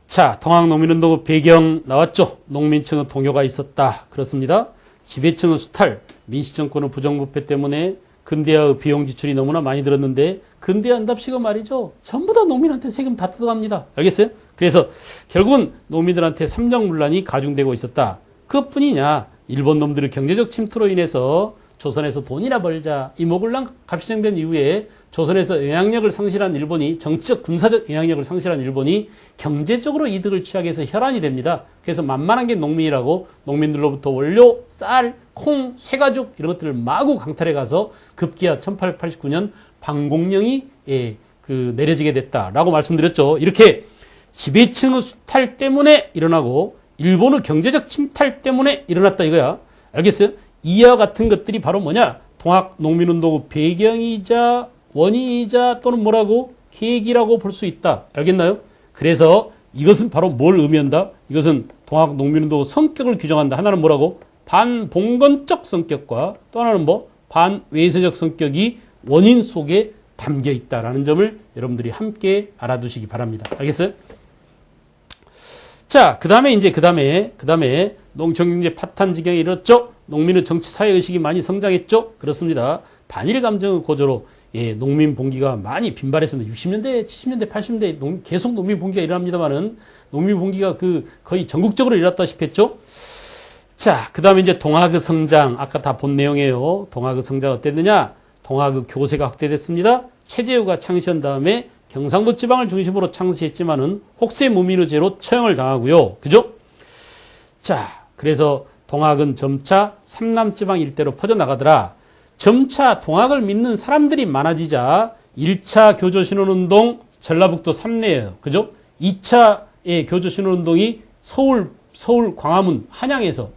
자, 동학농민운동 배경 나왔죠? 농민층의 동요가 있었다. 그렇습니다. 지배층의 수탈, 민시정권의 부정부패 때문에 근대화의 비용 지출이 너무나 많이 들었는데, 근대화한답시고 말이죠. 전부 다 농민한테 세금 다 뜯어갑니다. 알겠어요? 그래서 결국은 농민들한테 삼정문란이 가중되고 있었다. 그것뿐이냐, 일본 놈들의 경제적 침투로 인해서 조선에서 돈이나 벌자, 이모군란 갑시정된 이후에 조선에서 영향력을 상실한 일본이, 정치적 군사적 영향력을 상실한 일본이 경제적으로 이득을 취하기 위해서 혈안이 됩니다. 그래서 만만한 게 농민이라고 농민들로부터 원료, 쌀, 콩, 쇠가죽 이런 것들을 마구 강탈해 가서 급기야 1889년 방공령이 내려지게 됐다라고 말씀드렸죠. 이렇게 지배층의 수탈 때문에 일어나고 일본의 경제적 침탈 때문에 일어났다 이거야. 알겠어요? 이와 같은 것들이 바로 뭐냐? 동학농민운동의 배경이자 원인이자 또는 뭐라고? 계기라고 볼 수 있다. 알겠나요? 그래서 이것은 바로 뭘 의미한다? 이것은 동학농민운동의 성격을 규정한다. 하나는 뭐라고? 반봉건적 성격과 또 하나는 뭐? 반외세적 성격이 원인 속에 담겨 있다라는 점을 여러분들이 함께 알아두시기 바랍니다. 알겠어요? 자, 그 다음에 농촌경제 파탄 지경에 이르렀죠? 농민의 정치 사회 의식이 많이 성장했죠? 그렇습니다. 반일 감정의 고조로 농민 봉기가 많이 빈발했습니다. 60년대, 70년대, 80년대 계속 농민 봉기가 일어납니다만은 농민 봉기가 거의 전국적으로 일어났다시피 했죠? 자, 그 다음에 이제 동학의 성장, 아까 다 본 내용이에요. 동학의 성장 어땠느냐? 동학의 교세가 확대됐습니다. 최재우가 창시한 다음에 경상도 지방을 중심으로 창시했지만은 혹세 무민의제로 처형을 당하고요. 그죠? 자, 그래서 동학은 점차 삼남지방 일대로 퍼져나가더라. 점차 동학을 믿는 사람들이 많아지자 1차 교조신혼운동 전라북도 삼내예요. 그죠? 2차의 교조신혼운동이 서울 광화문 한양에서,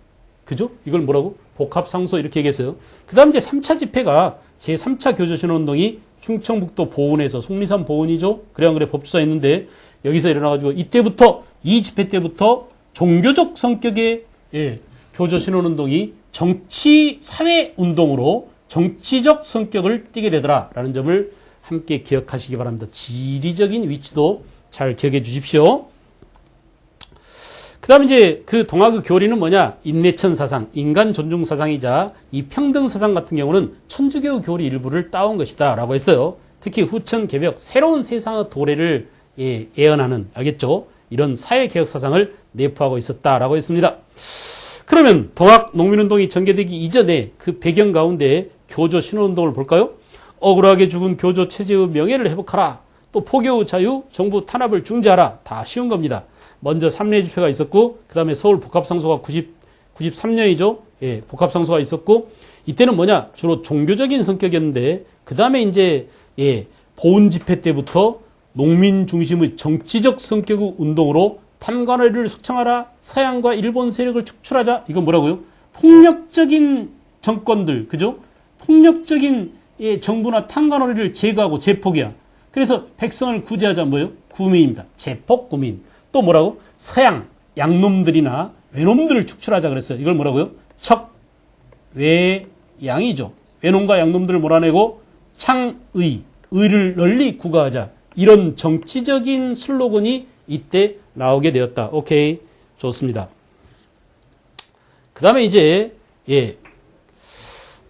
그죠? 이걸 뭐라고? 복합상소 이렇게 얘기했어요. 그 다음 이제 3차 집회가 제3차 교조신혼운동이 충청북도 보은에서, 속리산 보은이죠? 그래 안 그래? 법주사 있는데 여기서 일어나가지고 이때부터, 이 집회 때부터 종교적 성격의 교조신혼운동이 정치 사회운동으로 정치적 성격을 띠게 되더라라는 점을 함께 기억하시기 바랍니다. 지리적인 위치도 잘 기억해 주십시오. 그 다음에 이제 그 동학의 교리는 뭐냐? 인내천 사상, 인간 존중 사상이자 이 평등 사상 같은 경우는 천주교 교리 일부를 따온 것이다 라고 했어요. 특히 후천 개벽, 새로운 세상의 도래를 예언하는, 알겠죠? 이런 사회개혁 사상을 내포하고 있었다라고 했습니다. 그러면 동학 농민운동이 전개되기 이전에 그 배경 가운데 교조 신원운동을 볼까요? 억울하게 죽은 교조 체제의 명예를 회복하라. 또 포교의 자유, 정부 탄압을 중지하라. 다 쉬운 겁니다. 먼저 삼례 집회가 있었고 그 다음에 서울 복합상소가 93년이죠. 예, 복합상소가 있었고 이때는 뭐냐? 주로 종교적인 성격이었는데 그 다음에 이제 보훈 집회 때부터 농민 중심의 정치적 성격의 운동으로 탐관오리를 숙청하라, 서양과 일본 세력을 축출하자. 이건 뭐라고요? 폭력적인 정권들, 그죠? 폭력적인 정부나 탐관오리를 제거하고 제폭이야. 그래서 백성을 구제하자 뭐예요? 구민입니다. 제폭 구민. 또 뭐라고? 서양 양놈들이나 외놈들을 축출하자 그랬어요. 이걸 뭐라고요? 척, 외, 양이죠. 외놈과 양놈들을 몰아내고 창의, 의를 널리 구가하자. 이런 정치적인 슬로건이 이때 나오게 되었다. 오케이. 좋습니다. 그 다음에 이제,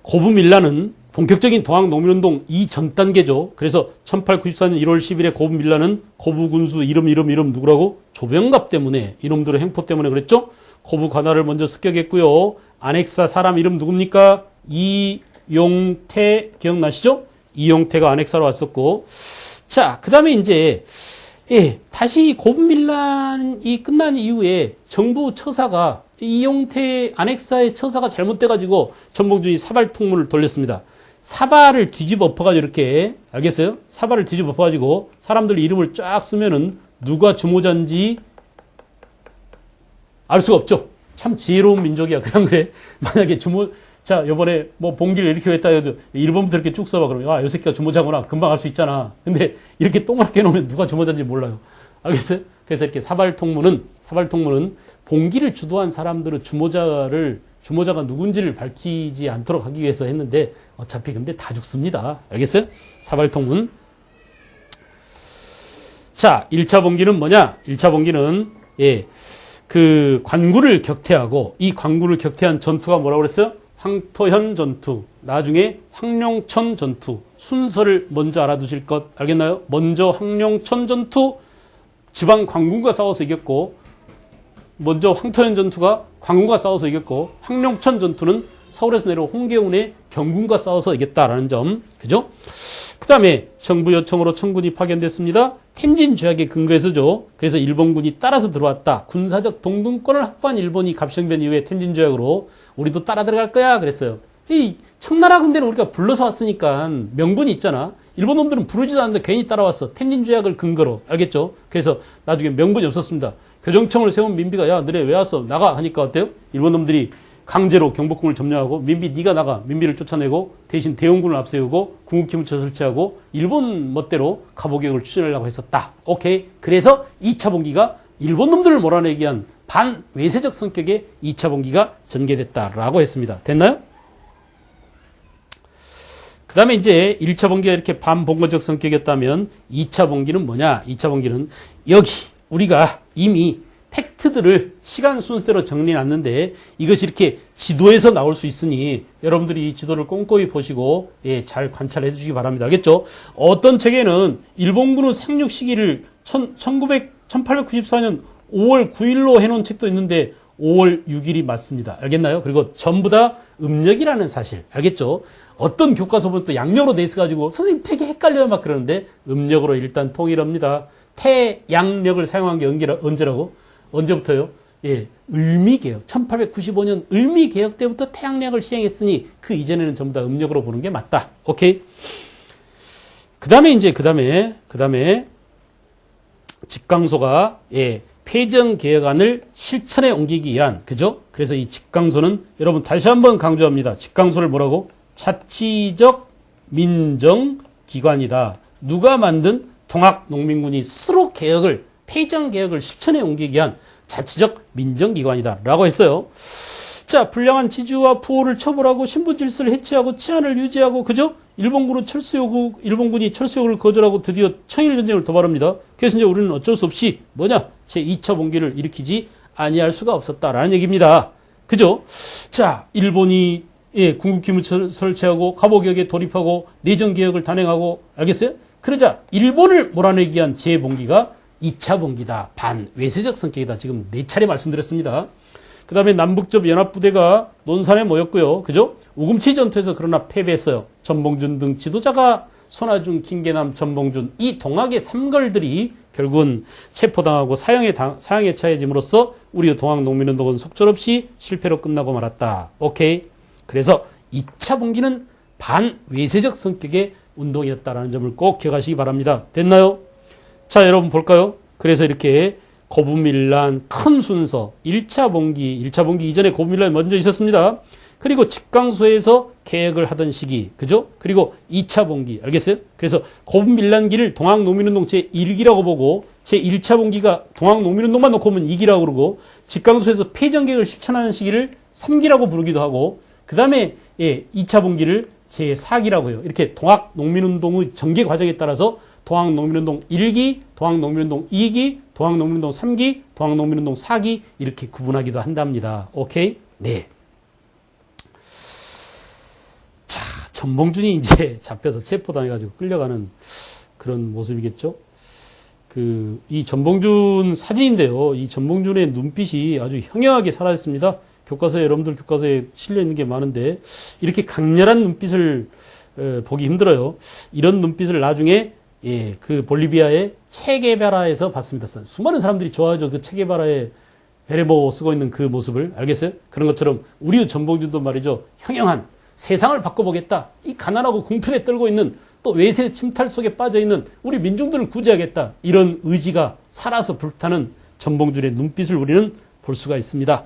고부밀라는 본격적인 동학 농민운동 이전 단계죠. 그래서 1894년 1월 10일에 고부밀라는 고부군수 이름 누구라고? 조병갑 때문에, 이놈들의 행포 때문에 그랬죠? 고부 관할을 먼저 습격했고요. 안핵사 사람 이름 누굽니까? 이용태 기억나시죠? 이용태가 안핵사로 왔었고. 자, 그 다음에 이제, 다시 고분밀란이 끝난 이후에 정부 처사가, 이용태 안핵사의 처사가 잘못돼가지고 전봉준이 사발통문을 돌렸습니다. 사발을 뒤집어 엎어가지고 이렇게, 알겠어요? 사발을 뒤집어 엎어가지고 사람들 이름을 쫙 쓰면은 누가 주모자인지 알 수가 없죠. 참 지혜로운 민족이야. 그냥 그래. 만약에 자, 요번에 뭐 봉기를 이렇게 했다 해도 1번부터 이렇게 쭉 써봐. 그러면, 아, 요 새끼가 주모자구나. 금방 알 수 있잖아. 근데 이렇게 동그랗게 해놓으면 누가 주모자인지 몰라요. 알겠어요? 그래서 이렇게 사발통문은 봉기를 주도한 사람들의 주모자가 누군지를 밝히지 않도록 하기 위해서 했는데 어차피 근데 다 죽습니다. 알겠어요? 사발통문. 자, 1차 봉기는 뭐냐? 1차 봉기는, 그 관구를 격퇴하고 이 관구를 격퇴한 전투가 뭐라고 그랬어요? 황토현 전투, 나중에 황룡천 전투. 순서를 먼저 알아두실 것 알겠나요? 먼저 황룡천 전투, 지방 관군과 싸워서 이겼고, 먼저 황토현 전투가 관군과 싸워서 이겼고, 황룡천 전투는 서울에서 내려온 홍계운의 경군과 싸워서 이겼다라는 점, 그죠? 그 다음에 정부 요청으로 청군이 파견됐습니다. 텐진 조약에 근거해서죠. 그래서 일본군이 따라서 들어왔다. 군사적 동등권을 확보한 일본이 갑성변 이후에 텐진 조약으로 우리도 따라 들어갈 거야 그랬어요. 이 청나라 군대는 우리가 불러서 왔으니까 명분이 있잖아. 일본 놈들은 부르지도 않는데 괜히 따라왔어. 텐진 조약을 근거로. 알겠죠? 그래서 나중에 명분이 없었습니다. 교정청을 세운 민비가 야 너네 왜 왔어? 나가 하니까 어때요? 일본 놈들이 강제로 경복궁을 점령하고 민비 네가 나가. 민비를 쫓아내고 대신 대원군을 앞세우고 궁극기무처 설치하고 일본 멋대로 가보격을 추진하려고 했었다. 오케이. 그래서 2차 봉기가 일본 놈들을 몰아내기 위한 반외세적 성격의 2차 봉기가 전개됐다라고 했습니다. 됐나요? 그 다음에 이제 1차 봉기가 이렇게 반봉건적 성격이었다면 2차 봉기는 뭐냐? 2차 봉기는 여기 우리가 이미 팩트들을 시간 순서대로 정리해놨는데 이것이 이렇게 지도에서 나올 수 있으니 여러분들이 이 지도를 꼼꼼히 보시고 잘 관찰해 주시기 바랍니다. 알겠죠? 어떤 책에는 일본군의 상륙 시기를 1894년 5월 9일로 해놓은 책도 있는데 5월 6일이 맞습니다. 알겠나요? 그리고 전부 다 음력이라는 사실. 알겠죠? 어떤 교과서 보면 또 양력으로 돼 있어가지고 선생님 되게 헷갈려요 막 그러는데 음력으로 일단 통일합니다. 태양력을 사용한 게 언제라고? 언제부터요? 을미개혁. 1895년 을미개혁 때부터 태양력을 시행했으니 그 이전에는 전부 다 음력으로 보는 게 맞다. 오케이? 그 다음에 직강소가 폐정개혁안을 실천에 옮기기 위한, 그죠? 그래서 이 직강소는 여러분 다시 한번 강조합니다. 직강소를 뭐라고? 자치적 민정기관이다. 누가 만든 동학농민군이 스스로 폐정개혁을 실천에 옮기기 위한 자치적 민정기관이다. 라고 했어요. 자, 불량한 지주와 부호를 처벌하고 신분질서를 해체하고 치안을 유지하고, 그죠? 일본군이 철수 요구를 거절하고 드디어 청일전쟁을 도발합니다. 그래서 이제 우리는 어쩔 수 없이 제 2차 봉기를 일으키지 아니할 수가 없었다라는 얘기입니다. 그죠? 자, 일본이 궁극기물 설치하고 갑오개혁에 돌입하고 내정개혁을 단행하고, 알겠어요? 그러자 일본을 몰아내기 위한 재봉기가 2차 봉기다. 반외세적 성격이다. 지금 4차례 말씀드렸습니다. 그 다음에 남북적 연합부대가 논산에 모였고요. 그죠? 우금치 전투에서 그러나 패배했어요. 전봉준 등 지도자가 손아준, 김계남, 전봉준 이 동학의 삼걸들이 결국은 체포당하고 사형에 처해짐으로써 우리 동학농민운동은 속절없이 실패로 끝나고 말았다. 오케이. 그래서 2차 봉기는 반외세적 성격의 운동이었다라는 점을 꼭 기억하시기 바랍니다. 됐나요? 자, 여러분 볼까요? 그래서 이렇게 고분밀란 큰 순서 1차 봉기 이전에 고분밀란이 먼저 있었습니다. 그리고 직강소에서 개혁을 하던 시기, 그죠? 그리고 2차 봉기, 알겠어요? 그래서 고분밀란기를 동학농민운동 제1기라고 보고 제1차 봉기가 동학농민운동만 놓고 보면 2기라고 그러고 직강소에서 폐정개혁을 실천하는 시기를 3기라고 부르기도 하고 그 다음에 2차 봉기를 제4기라고 해요. 이렇게 동학농민운동의 전개 과정에 따라서 동학농민운동 1기, 동학농민운동 2기, 동학농민운동 3기, 동학농민운동 4기 이렇게 구분하기도 한답니다. 오케이? 네. 자, 전봉준이 이제 잡혀서 체포당해가지고 끌려가는 그런 모습이겠죠. 이 전봉준 사진인데요. 이 전봉준의 눈빛이 아주 형형하게 사라졌습니다. 여러분들 교과서에 실려 있는 게 많은데 이렇게 강렬한 눈빛을 보기 힘들어요. 이런 눈빛을 나중에 그 볼리비아의 체게바라에서 봤습니다. 수많은 사람들이 좋아하죠. 그 체게바라의 베레모 쓰고 있는 그 모습을. 알겠어요? 그런 것처럼 우리 전봉준도 말이죠. 형형한 세상을 바꿔보겠다. 이 가난하고 궁핍에 떨고 있는 또 외세 침탈 속에 빠져있는 우리 민중들을 구제하겠다. 이런 의지가 살아서 불타는 전봉준의 눈빛을 우리는 볼 수가 있습니다.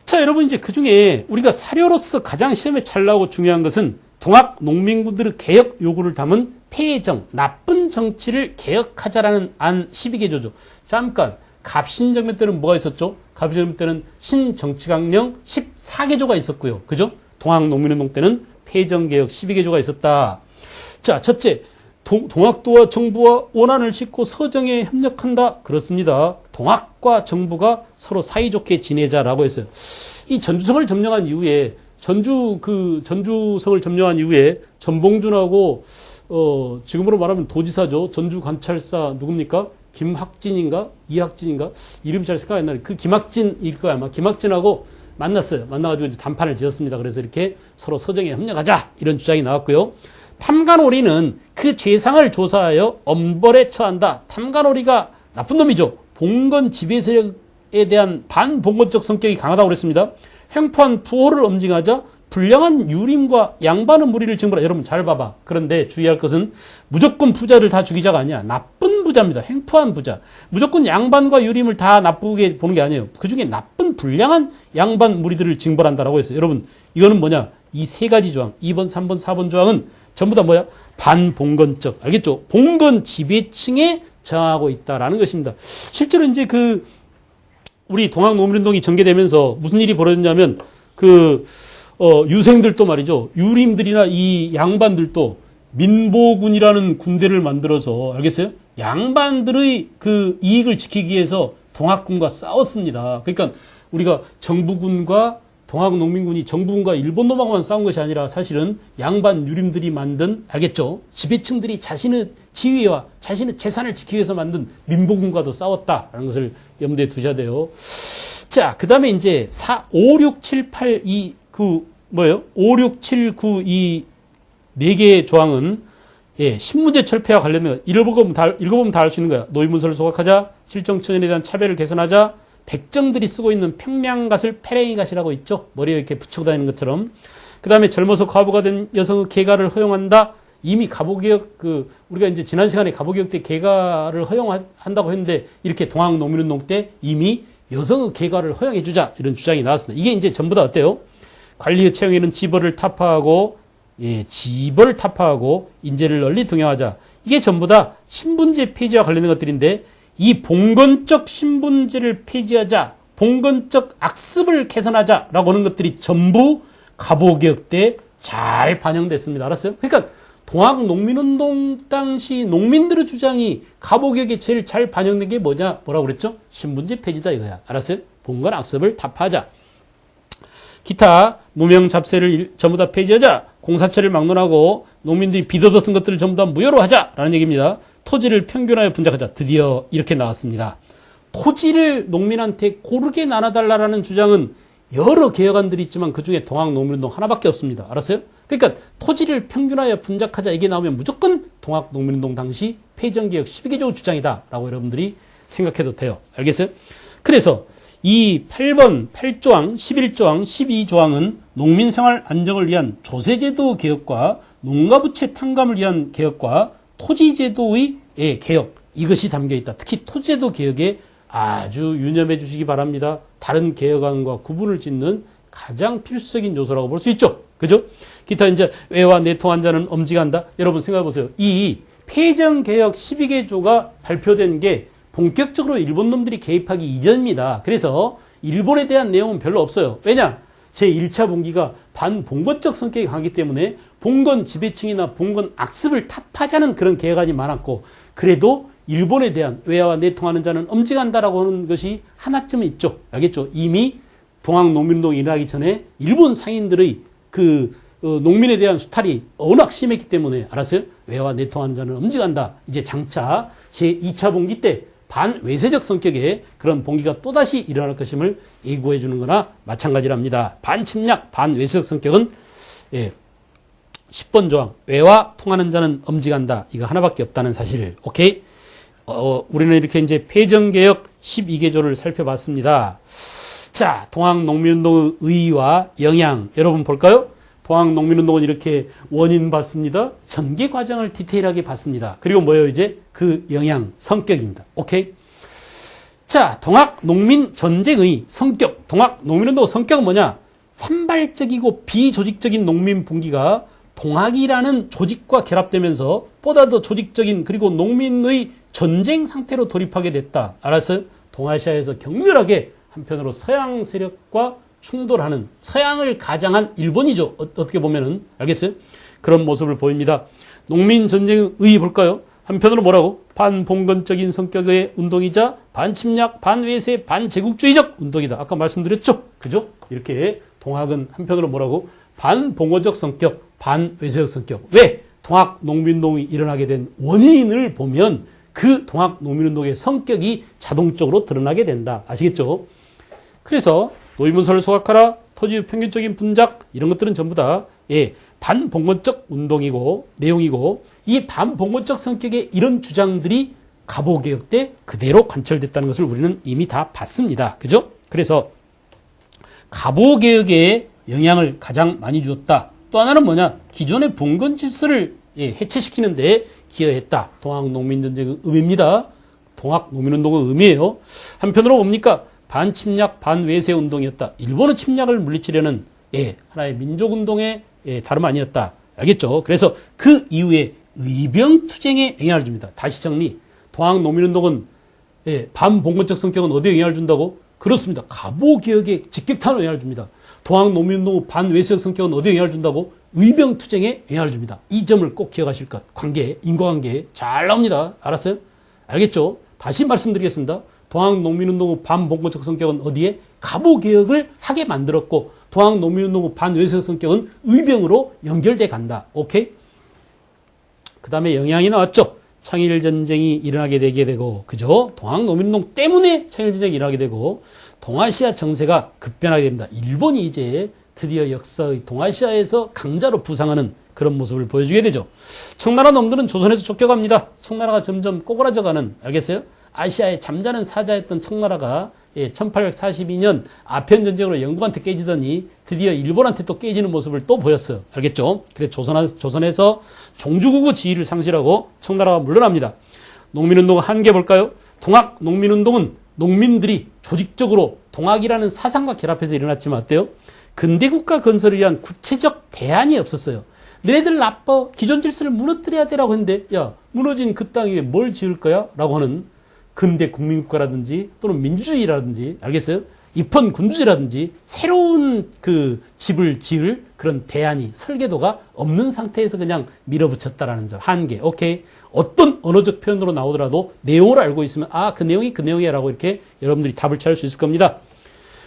자, 여러분 이제 그 중에 우리가 사료로서 가장 시험에 잘 나오고 중요한 것은 동학 농민군들의 개혁 요구를 담은 폐정, 나쁜 정치를 개혁하자라는 안 12개조죠. 잠깐, 갑신정변 때는 뭐가 있었죠? 갑신정변 때는 신정치강령 14개조가 있었고요. 그죠? 동학농민운동 때는 폐정개혁 12개조가 있었다. 자, 첫째, 동학도와 정부와 원한을 싣고 서정에 협력한다. 그렇습니다. 동학과 정부가 서로 사이좋게 지내자라고 했어요. 이 전주성을 점령한 이후에 전주성을 점령한 이후에 전봉준하고 지금으로 말하면 도지사죠. 전주관찰사 누굽니까? 김학진인가? 이학진인가? 이름이 잘 생각이 안 나네. 그 김학진일 거야 아마. 김학진하고 만났어요. 만나가지고 이제 단판을 지었습니다. 그래서 이렇게 서로 서정에 협력하자 이런 주장이 나왔고요. 탐관오리는 그 죄상을 조사하여 엄벌에 처한다. 탐관오리가 나쁜 놈이죠. 봉건 지배 세력에 대한 반봉건적 성격이 강하다고 그랬습니다. 횡포한 부호를 엄징하자 불량한 유림과 양반의 무리를 징벌하라. 여러분 잘 봐봐. 그런데 주의할 것은 무조건 부자를 다 죽이자가 아니야. 나쁜 부자입니다. 횡포한 부자. 무조건 양반과 유림을 다 나쁘게 보는 게 아니에요. 그중에 나쁜 불량한 양반 무리들을 징벌한다라고 했어요. 여러분 이거는 뭐냐? 이 세 가지 조항 2번, 3번, 4번 조항은 전부 다 뭐야? 반봉건적. 알겠죠? 봉건 지배층에 저항하고 있다라는 것입니다. 실제로 이제 우리 동학농민운동이 전개되면서 무슨 일이 벌어졌냐면 유생들도 말이죠. 유림들이나 이 양반들도 민보군이라는 군대를 만들어서 알겠어요? 양반들의 그 이익을 지키기 위해서 동학군과 싸웠습니다. 그러니까 우리가 정부군과 동학농민군이 정부군과 일본놈하고만 싸운 것이 아니라 사실은 양반 유림들이 만든 알겠죠? 지배층들이 자신의 지위와 자신의 재산을 지키기 위해서 만든 민보군과도 싸웠다라는 것을 염두에 두셔야 돼요. 자, 그 다음에 이제 5, 6, 7, 8, 2, 5, 6, 7, 9, 이 4개의 조항은 신문제 철폐와 관련된 거. 읽어보면 다 알 수 있는 거야. 노인문서를 소각하자, 실정천연에 대한 차별을 개선하자, 백정들이 쓰고 있는 평량갓을 패랭이갓이라고 있죠. 머리에 이렇게 붙이고 다니는 것처럼. 그 다음에 젊어서 과부가 된 여성의 개가를 허용한다. 이미 갑오개혁, 우리가 이제 지난 시간에 갑오개혁 때 개가를 허용한다고 했는데 이렇게 동학농민운동 때 이미 여성의 개가를 허용해주자. 이런 주장이 나왔습니다. 이게 이제 전부 다 어때요? 관리의 채용에는 지벌을 타파하고, 지벌을 타파하고, 인재를 널리 등용하자. 이게 전부 다 신분제 폐지와 관련된 것들인데, 이 봉건적 신분제를 폐지하자, 봉건적 악습을 개선하자라고 하는 것들이 전부 갑오개혁 때 잘 반영됐습니다. 알았어요? 그러니까 동학농민운동 당시 농민들의 주장이 가보개혁에 제일 잘 반영된 게 뭐라고 그랬죠? 신분제 폐지다 이거야. 알았어요? 봉건 악습을 타파하자. 기타 무명 잡세를 전부 다 폐지하자. 공사처를 막론하고 농민들이 빚어서 쓴 것들을 전부 다 무효로 하자라는 얘기입니다. 토지를 평균하여 분작하자. 드디어 이렇게 나왔습니다. 토지를 농민한테 고르게 나눠달라는 주장은 여러 개혁안들이 있지만 그중에 동학농민운동 하나밖에 없습니다. 알았어요? 그러니까 토지를 평균하여 분작하자 이게 나오면 무조건 동학농민운동 당시 폐정개혁 12개조 주장이다 라고 여러분들이 생각해도 돼요. 알겠어요? 그래서 이 8번 8조항, 11조항, 12조항은 농민생활 안정을 위한 조세제도 개혁과 농가부채 탕감을 위한 개혁과 토지제도의 개혁 이것이 담겨있다. 특히 토지제도 개혁에 아주 유념해 주시기 바랍니다. 다른 개혁안과 구분을 짓는 가장 필수적인 요소라고 볼 수 있죠. 그죠? 기타 이제 외와 내통한 자는 엄지간다. 여러분 생각해 보세요. 이 폐정개혁 12개조가 발표된 게 본격적으로 일본 놈들이 개입하기 이전입니다. 그래서 일본에 대한 내용은 별로 없어요. 왜냐? 제1차 봉기가 반봉건적 성격이 강하기 때문에 봉건 지배층이나 봉건 악습을 타파하자는 그런 개혁안이 많았고 그래도 일본에 대한 외화와 내통하는 자는 엄지간다라고 하는 것이 하나쯤은 있죠. 알겠죠? 이미 동학농민운동이 일어나기 전에 일본 상인들의 농민에 대한 수탈이 워낙 심했기 때문에 알았어요? 외화와 내통하는 자는 엄지간다. 이제 장차 제2차 봉기 때 반외세적 성격의 그런 봉기가 또다시 일어날 것임을 예고해 주는 거나 마찬가지랍니다. 반침략, 반외세적 성격은 10번 조항 외와 통하는 자는 엄지간다. 이거 하나밖에 없다는 사실. 오케이? 우리는 이렇게 이제 폐정개혁 12개조를 살펴봤습니다. 자, 동학농민운동의 의의와 영향 여러분 볼까요? 동학농민운동은 이렇게 원인 봤습니다. 전개 과정을 디테일하게 봤습니다. 그리고 뭐예요? 이제 그 영향, 성격입니다. 오케이? 자, 동학농민 전쟁의 성격, 동학농민운동 성격은 뭐냐? 산발적이고 비조직적인 농민 분기가 동학이라는 조직과 결합되면서 보다 더 조직적인 그리고 농민의 전쟁 상태로 돌입하게 됐다. 알았어요? 동아시아에서 격렬하게 한편으로 서양 세력과 충돌하는 서양을 가장한 일본이죠. 어떻게 보면은 알겠어요? 그런 모습을 보입니다. 농민 전쟁의 의의 볼까요? 한편으로 뭐라고? 반봉건적인 성격의 운동이자 반침략, 반외세, 반제국주의적 운동이다. 아까 말씀드렸죠? 그죠? 이렇게 동학은 한편으로 뭐라고? 반봉건적 성격, 반외세적 성격. 왜? 동학농민운동이 일어나게 된 원인을 보면 그 동학농민운동의 성격이 자동적으로 드러나게 된다. 아시겠죠? 그래서 노인문서를 소각하라, 토지 평균적인 분작 이런 것들은 전부 다 반봉건적 운동이고 내용이고 이 반봉건적 성격의 이런 주장들이 갑오개혁 때 그대로 관철됐다는 것을 우리는 이미 다 봤습니다. 그죠? 그래서 갑오개혁에 영향을 가장 많이 주었다. 또 하나는 뭐냐? 기존의 봉건 질서를 해체시키는 데 기여했다. 동학농민전쟁의 의미입니다. 동학농민운동의 의미예요. 한편으로 뭡니까? 반침략, 반외세 운동이었다. 일본의 침략을 물리치려는 하나의 민족운동의 다름 아니었다. 알겠죠? 그래서 그 이후에 의병투쟁에 영향을 줍니다. 다시 정리. 동학농민운동은 반봉건적 성격은 어디에 영향을 준다고? 그렇습니다. 갑오개혁에 직격탄으로 영향을 줍니다. 동학농민운동 반외세적 성격은 어디에 영향을 준다고? 의병투쟁에 영향을 줍니다. 이 점을 꼭 기억하실 것. 관계, 인과관계 잘 나옵니다. 알았어요? 알겠죠? 다시 말씀드리겠습니다. 동학농민운동의 반봉건적 성격은 어디에? 갑오개혁을 하게 만들었고 동학농민운동의 반외세적 성격은 의병으로 연결돼 간다. 오케이? 그 다음에 영향이 나왔죠. 청일전쟁이 일어나게 되고 그죠? 동학농민운동 때문에 청일전쟁이 일어나게 되고 동아시아 정세가 급변하게 됩니다. 일본이 이제 드디어 역사의 동아시아에서 강자로 부상하는 그런 모습을 보여주게 되죠. 청나라 놈들은 조선에서 쫓겨갑니다. 청나라가 점점 꼬그라져가는, 알겠어요? 아시아의 잠자는 사자였던 청나라가 1842년 아편전쟁으로 영국한테 깨지더니 드디어 일본한테 또 깨지는 모습을 또 보였어요. 알겠죠? 그래서 조선에서 종주국의 지위를 상실하고 청나라가 물러납니다. 농민운동 한계 볼까요? 동학농민운동은 농민들이 조직적으로 동학이라는 사상과 결합해서 일어났지만 어때요? 근대국가 건설을 위한 구체적 대안이 없었어요. 너네들 나빠. 기존 질서를 무너뜨려야 되라고 했는데 야, 무너진 그 땅 위에 뭘 지을 거야? 라고 하는 근대 국민국가라든지 또는 민주주의라든지, 알겠어요? 입헌 군주제라든지 새로운 그 집을 지을 그런 대안이 설계도가 없는 상태에서 그냥 밀어붙였다라는 점. 한계. 오케이. 어떤 언어적 표현으로 나오더라도 내용을 알고 있으면 아, 그 내용이 그 내용이라고 이렇게 여러분들이 답을 찾을 수 있을 겁니다.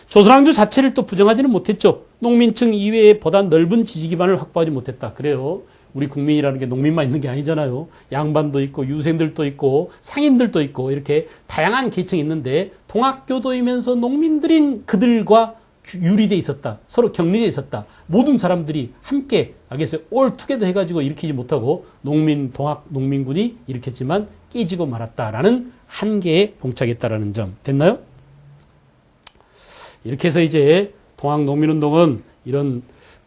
조선왕조 자체를 또 부정하지는 못했죠. 농민층 이외에 보다 넓은 지지 기반을 확보하지 못했다. 그래요. 우리 국민이라는 게 농민만 있는 게 아니잖아요. 양반도 있고 유생들도 있고 상인들도 있고 이렇게 다양한 계층이 있는데 동학교도이면서 농민들인 그들과 유리돼 있었다. 서로 격리돼 있었다. 모든 사람들이 함께 알겠어요. 올 투게더 해가지고 일으키지 못하고 농민 동학 농민군이 일으켰지만 깨지고 말았다라는 한계에 봉착했다라는 점. 됐나요? 이렇게 해서 이제 동학 농민운동은 이런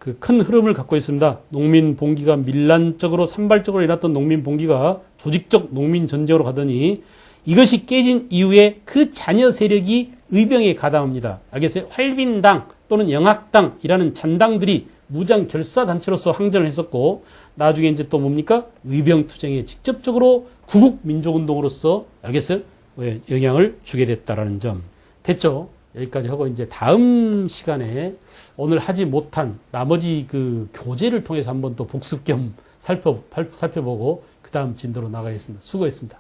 그 큰 흐름을 갖고 있습니다. 농민 봉기가 밀란적으로 산발적으로 일어났던 농민 봉기가 조직적 농민 전쟁으로 가더니 이것이 깨진 이후에 그 잔여 세력이 의병에 가담합니다. 알겠어요? 활빈당 또는 영학당이라는 잔당들이 무장 결사 단체로서 항전을 했었고 나중에 이제 또 뭡니까? 의병 투쟁에 직접적으로 구국 민족 운동으로서 알겠어요? 영향을 주게 됐다라는 점. 됐죠? 여기까지 하고 이제 다음 시간에 오늘 하지 못한 나머지 그 교재를 통해서 한번 또 복습 겸 살펴보고 그 다음 진도로 나가겠습니다. 수고했습니다.